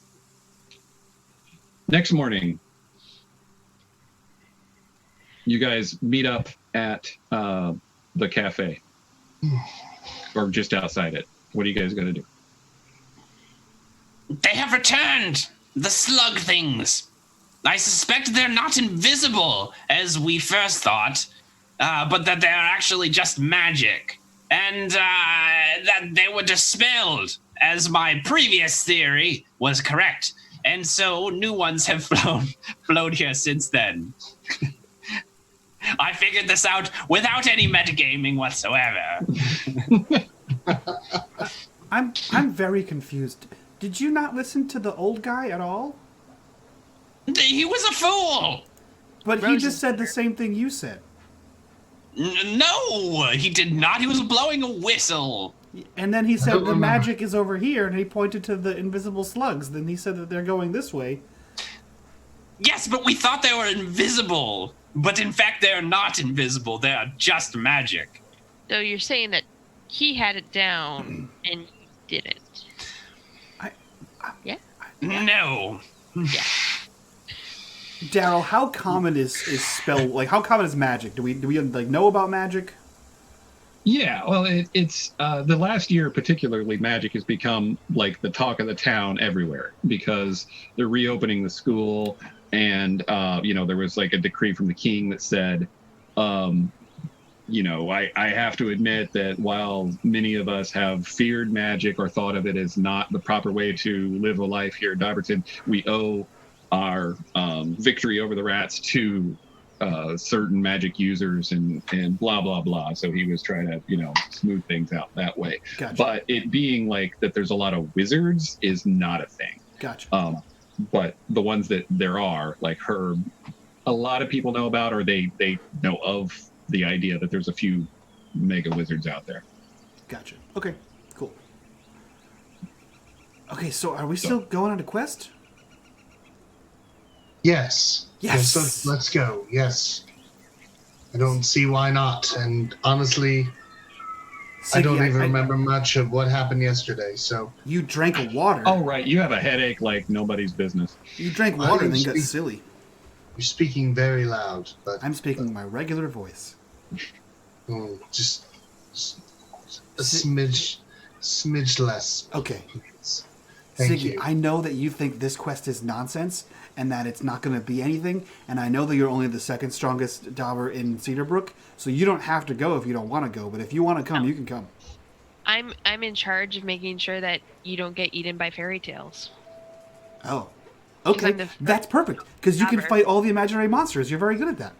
Next morning, you guys meet up at the cafe, or just outside it. What are you guys going to do? They have returned! The slug things! I suspect they're not invisible, as we first thought, but that they're actually just magic. And that they were dispelled, as my previous theory was correct. And so new ones have flown here since then. I figured this out without any metagaming whatsoever. I'm very confused. Did you not listen to the old guy at all? He was a fool! But he just said the same thing you said. No, he did not. He was blowing a whistle. And then he said the magic is over here, and he pointed to the invisible slugs. Then he said that they're going this way. Yes, but we thought they were invisible. But in fact, they're not invisible. They are just magic. So you're saying that he had it down and you didn't? No. Yeah. Daryl, how common is spell? How common is magic? Do we know about magic? Yeah, well, it's the last year particularly, magic has become like the talk of the town everywhere because they're reopening the school, and there was like a decree from the king that said I have to admit that while many of us have feared magic or thought of it as not the proper way to live a life here at Dobberton, we owe our victory over the rats to certain magic users and blah, blah, blah. So he was trying to, smooth things out that way. Gotcha. But it being like that there's a lot of wizards is not a thing. Gotcha. But the ones that there are, like Herb, a lot of people know about, or they know of the idea that there's a few mega wizards out there. Gotcha. Okay, cool. Okay, so are we still going on a quest? Yes. Yes. So let's go. Yes. I don't see why not. And honestly, I don't even remember much of what happened yesterday. So you drank water. Oh, right. You have a headache like nobody's business. You drank water and then got silly. You're speaking very loud, but I'm speaking my regular voice. Just a smidge less. Okay. Thank Siggy, you. I know that you think this quest is nonsense and that it's not going to be anything, and I know that you're only the second strongest Dobber in Cedarbrook, so you don't have to go if you don't want to go, but if you want to come, you can come. I'm in charge of making sure that you don't get eaten by fairy tales. Oh. Okay, that's perfect, because you can fight all the imaginary monsters. You're very good at that.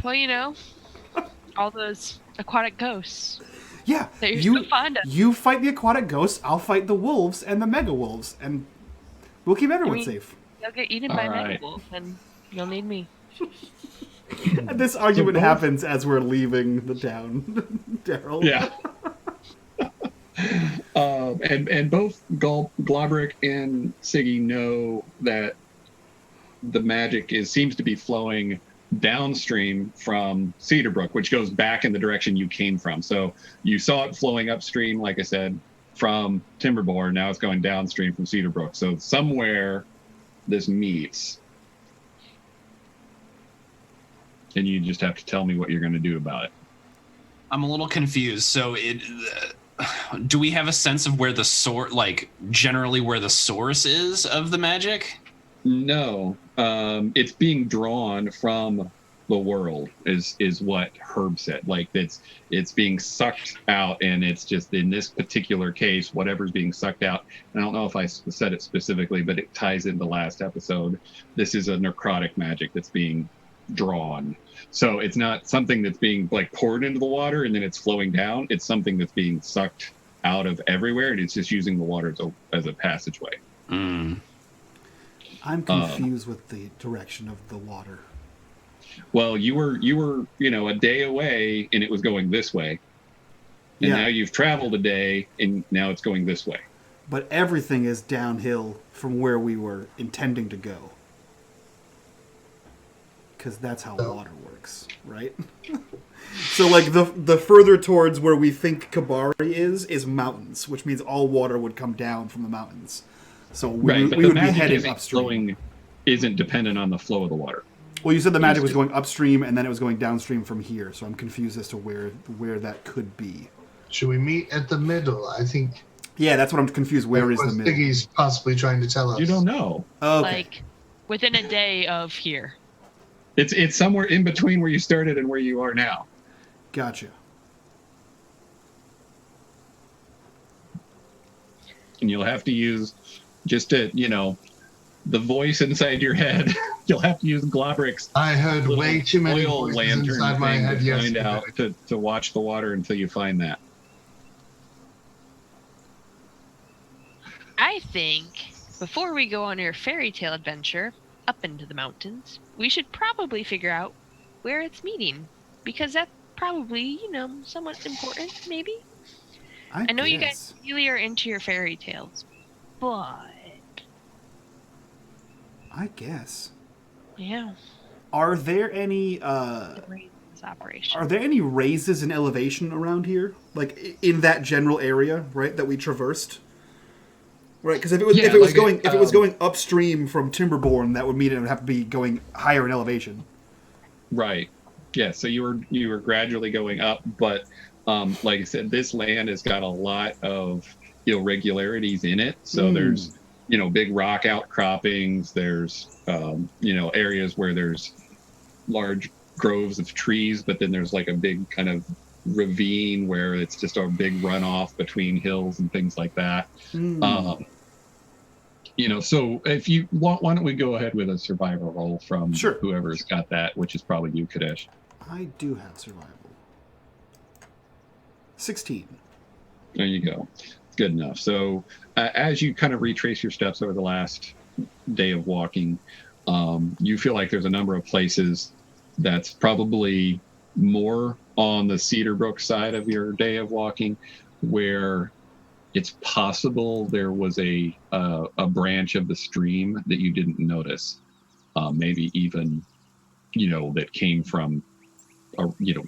Well, all those aquatic ghosts. Yeah, that you're so fond of. You fight the aquatic ghosts, I'll fight the wolves and the mega wolves, and we'll keep everyone safe. You'll get eaten by mega wolves, and you'll need me. This argument happens as we're leaving the town, Daryl. Yeah. And both Globrick and Siggy know that the magic seems to be flowing downstream from Cedarbrook, which goes back in the direction you came from. So you saw it flowing upstream, like I said, from Timberborn. Now it's going downstream from Cedarbrook. So somewhere this meets. And you just have to tell me what you're going to do about it. I'm a little confused. So do we have a sense of where the source, like generally where the source is of the magic? No, it's being drawn from the world is what Herb said. Like it's being sucked out, and it's just in this particular case, whatever's being sucked out. I don't know if I said it specifically, but it ties into last episode. This is a necrotic magic that's being drawn. So it's not something that's being like poured into the water and then it's flowing down. It's something that's being sucked out of everywhere, and it's just using the water as a passageway. Mm. I'm confused with the direction of the water. Well, you were a day away and it was going this way. And now you've traveled a day and now it's going this way. But everything is downhill from where we were intending to go. Because that's how water works, right? So, like, the further towards where we think Kaburi is mountains, which means all water would come down from the mountains. So we would be heading upstream. Isn't dependent on the flow of the water. Well, you said the magic was going upstream and then it was going downstream from here, so I'm confused as to where that could be. Should we meet at the middle? I think. Yeah, that's what I'm confused. Where is the middle? Siggy's possibly trying to tell us. You don't know. Okay. Like within a day of here. It's somewhere in between where you started and where you are now. Gotcha. And you'll have to use just the voice inside your head. You'll have to use Globrick's. I heard way too many oil voices lantern inside my head to find yesterday. out to watch the water until you find that. I think before we go on our fairy tale adventure up into the mountains, we should probably figure out where it's meeting, because that's probably, somewhat important, maybe. I know you guys really are into your fairy tales, but I guess. Yeah. Are there any raises in elevation around here, like in that general area, right, that we traversed? Right, because if it was going upstream from Timberborn, that would mean it would have to be going higher in elevation. Right. Yeah. So you were gradually going up, but like I said, this land has got a lot of irregularities in it. So there's big rock outcroppings. There's areas where there's large groves of trees, but then there's like a big kind of ravine where it's just a big runoff between hills and things like that. So if you want, why don't we go ahead with a survival roll from whoever's got that, which is probably you, Kadesh. I do have survival. 16. There you go. Good enough. So as you kind of retrace your steps over the last day of walking, you feel like there's a number of places that's probably more on the Cedar Brook side of your day of walking, where it's possible there was a branch of the stream that you didn't notice, maybe even, that came from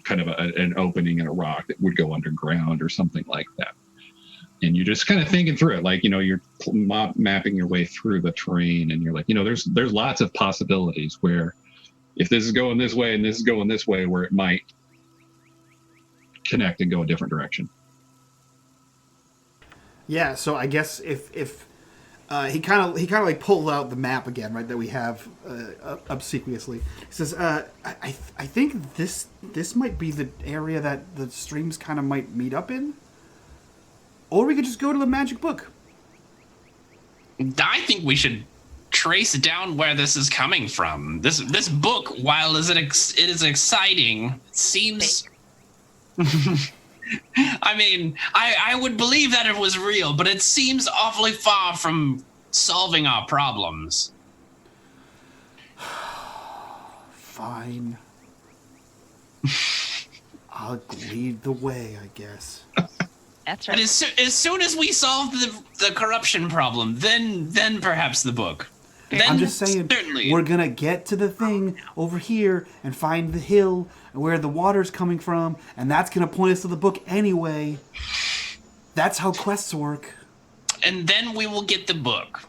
kind of an opening in a rock that would go underground or something like that. And you're just kind of thinking through it, like, you're mapping your way through the terrain, and you're like, there's lots of possibilities where if this is going this way and this is going this way, where it might connect and go a different direction. Yeah, so I guess if he kind of like pulled out the map again, right, that we have obsequiously. He says, I think this might be the area that the streams kind of might meet up in. Or we could just go to the magic book. I think we should trace down where this is coming from. This book, while it is exciting, seems... I mean, I would believe that it was real, but it seems awfully far from solving our problems. Fine. I'll lead the way, I guess. That's right. But as soon as we solve the corruption problem, then perhaps the book. Then I'm just saying, certainly. We're going to get to the thing over here and find the hill where the water's coming from, and that's going to point us to the book anyway. That's how quests work. And then we will get the book.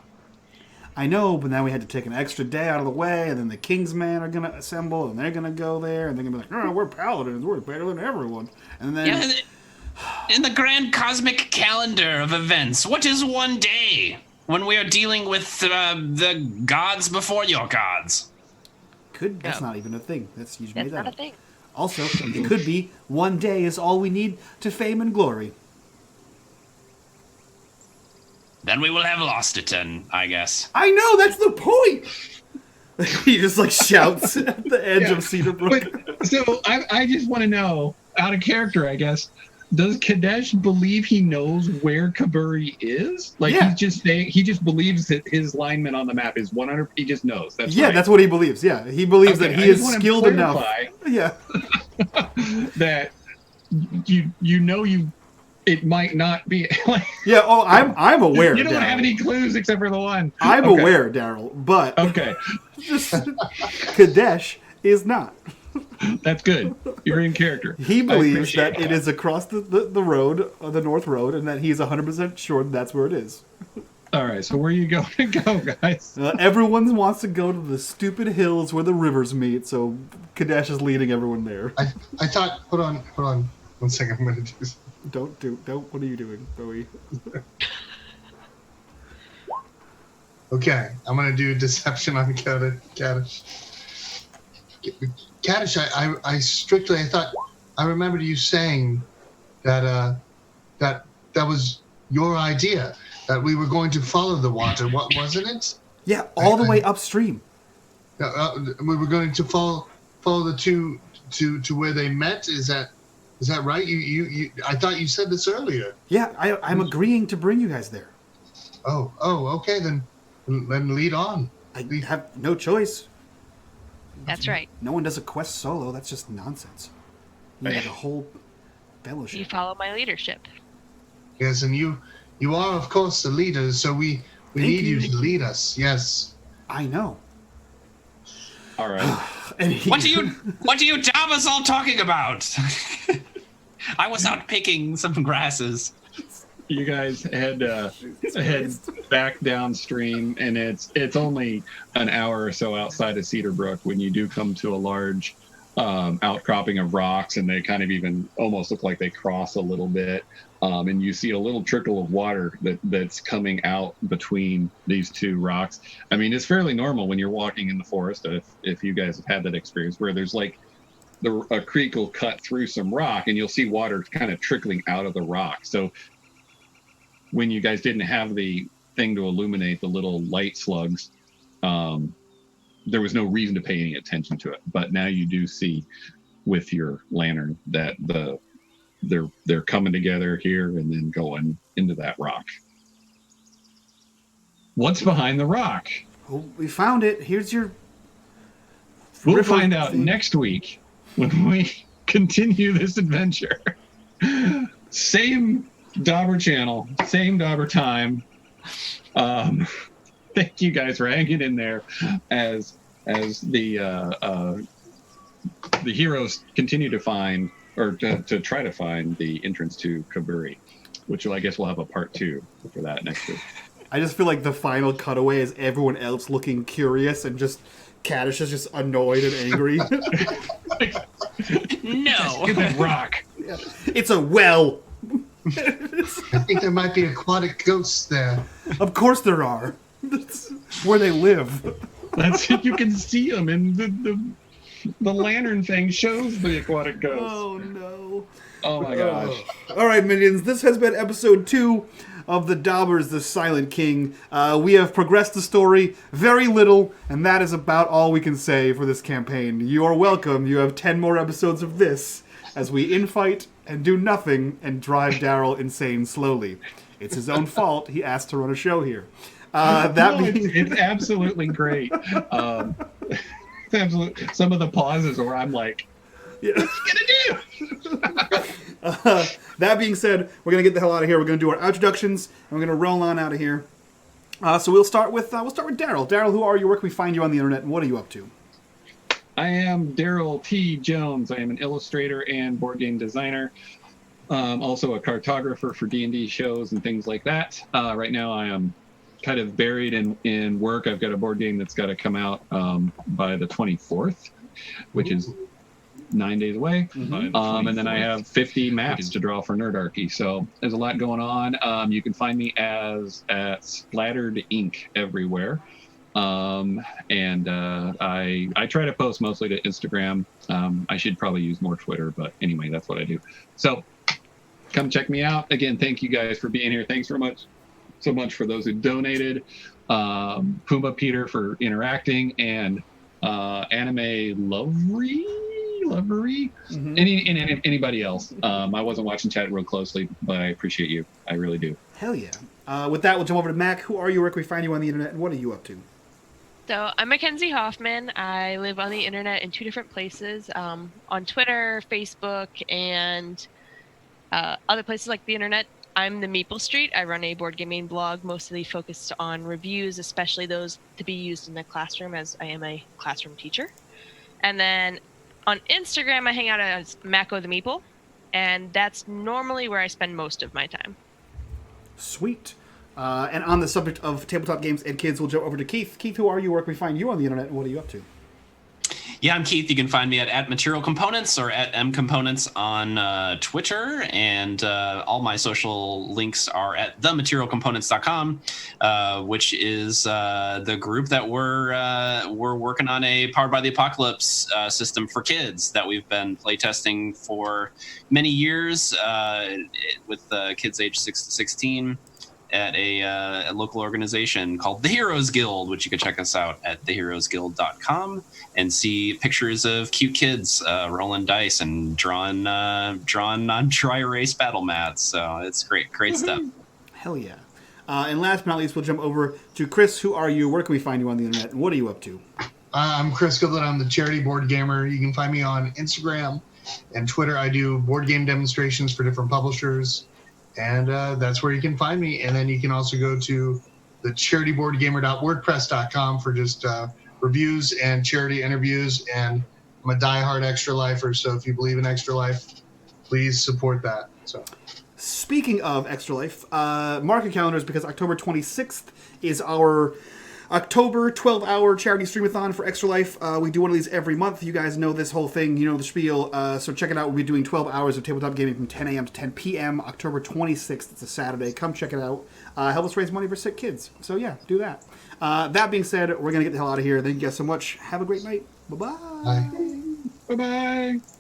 I know, but now we had to take an extra day out of the way, and then the Kingsmen are going to assemble, and they're going to go there, and they're going to be like, oh, we're paladins, we're better than everyone. And then... Yeah, in the grand cosmic calendar of events, what is one day when we are dealing with the gods before your gods? That's not even a thing. That's usually That's not a thing. Also, it could be one day is all we need to fame and glory. Then we will have lost it then, I guess. I know, that's the point! He just like shouts at the edge of Cedar Brook. So I just want to know, out of character, I guess, does Kadesh believe he knows where Kaburi is? Like, yeah. He just believes that his alignment on the map is 100. He just knows. That's right. That's what he believes. Yeah, he believes that he is skilled enough. Yeah, that it might not be. Like, yeah. Oh, I'm aware. You don't have any clues except for the one. I'm aware, Daryl, but okay, just Kadesh is not. That's good. You're in character. He believes that it is across the road, the North Road, and that he's 100% sure that's where it is. All right, so where are you going to go, guys? Everyone wants to go to the stupid hills where the rivers meet, so Kadesh is leading everyone there. I thought, hold on 1 second, I'm going to do something. Don't, what are you doing, Bowie? Okay, I'm going to do deception on Kaddish. Kaddish, I thought, I remembered you saying that that was your idea, that we were going to follow the water. What wasn't it? Yeah, all the way upstream. We were going to follow the two to where they met. Is that right? You I thought you said this earlier. Yeah, I'm agreeing to bring you guys there. Oh, okay, then lead on. I have no choice. That's right. No one does a quest solo. That's just nonsense. You need a whole fellowship. You follow my leadership. Yes, and you are, of course, the leader, so we need you to lead us. Yes. I know. All right. What are you Dobbers all talking about? I was out picking some grasses. You guys head back downstream, and it's only an hour or so outside of Cedar Brook when you do come to a large outcropping of rocks, and they kind of even almost look like they cross a little bit. And you see a little trickle of water that's coming out between these two rocks. I mean, it's fairly normal when you're walking in the forest, if you guys have had that experience, where there's like a creek will cut through some rock and you'll see water kind of trickling out of the rock. So when you guys didn't have the thing to illuminate the little light slugs, there was no reason to pay any attention to it. But now you do see with your lantern that they're coming together here and then going into that rock. What's behind the rock? Oh, we found it. Here's your... We'll find out next week when we continue this adventure. Same Dobber channel, same Dobber time. Thank you guys for hanging in there as the heroes continue to find, or to try to find, the entrance to Kaburi, which I guess we'll have a part 2 for that next week. I just feel like the final cutaway is everyone else looking curious and just Kaddish is just annoyed and angry. No. Get that rock. Yeah. It's a well. I think there might be aquatic ghosts there. Of course there are. That's where they live. That's you can see them, and the lantern thing shows the aquatic ghosts. Oh no. Oh my gosh. All right, minions. This has been episode 2 of the Dobbers, the Silent King. We have progressed the story very little, and that is about all we can say for this campaign. You are welcome. You have 10 more episodes of this as we infight and do nothing and drive Daryl insane slowly. It's his own fault. He asked to run a show here. It's absolutely great. Absolutely. Some of the pauses where I'm like, yeah. What's he gonna do? That being said, we're gonna get the hell out of here. We're gonna do our introductions, and we're gonna roll on out of here. So we'll start with Daryl. Daryl, who are you? Where can we find you on the internet, and what are you up to? I am Daryl T. Jones. I am an illustrator and board game designer. Also a cartographer for D&D shows and things like that. Right now I am kind of buried in work. I've got a board game that's got to come out by the 24th, which is 9 days away. And then I have 50 maps to draw for Nerdarchy. So there's a lot going on. You can find me at Splattered Ink everywhere. And I try to post mostly to Instagram. I should probably use more Twitter, but anyway, that's what I do. So come check me out. Again, thank you guys for being here. Thanks so much for those who donated. Puma Peter for interacting, and Anime Lovery. Anybody else. I wasn't watching chat real closely, but I appreciate you. I really do. Hell yeah. With that, we'll jump over to Mac. Who are you? Where can we find you on the internet, and what are you up to? So I'm Mackenzie Hoffman. I live on the internet in 2 different places, on Twitter, Facebook, and other places like the internet. I'm the Meeple Street. I run a board gaming blog, mostly focused on reviews, especially those to be used in the classroom, as I am a classroom teacher. And then on Instagram, I hang out as Mako the Meeple, and that's normally where I spend most of my time. Sweet. And on the subject of tabletop games and kids, we'll jump over to Keith. Keith, who are you? Where can we find you on the internet, and what are you up to? Yeah, I'm Keith. You can find me at Material Components or at mcomponents on Twitter, and all my social links are at thematerialcomponents.com, which is the group that we're working on a Powered by the Apocalypse system for kids that we've been playtesting for many years with kids aged 6 to 16. At a local organization called the Heroes Guild, which you can check us out at theheroesguild.com and see pictures of cute kids rolling dice and drawn on dry erase battle mats. So it's great stuff. Hell yeah. And last but not least, we'll jump over to Chris. Who are you? Where can we find you on the internet, and what are you up to? I'm Chris Goodland. I'm the charity board gamer. You can find me on Instagram and Twitter. I do board game demonstrations for different publishers. And that's where you can find me. And then you can also go to the charityboardgamer.wordpress.com for just reviews and charity interviews. And I'm a diehard Extra Lifer, so if you believe in Extra Life, please support that. So, speaking of Extra Life, mark your calendars because October 26th is our October 12-hour charity streamathon for Extra Life. We do one of these every month. You guys know this whole thing. You know the spiel. So check it out. We'll be doing 12 hours of tabletop gaming from 10 a.m. to 10 p.m. October 26th. It's a Saturday. Come check it out. Help us raise money for sick kids. So yeah, do that. That being said, we're going to get the hell out of here. Thank you guys so much. Have a great night. Bye-bye. Bye. Bye-bye.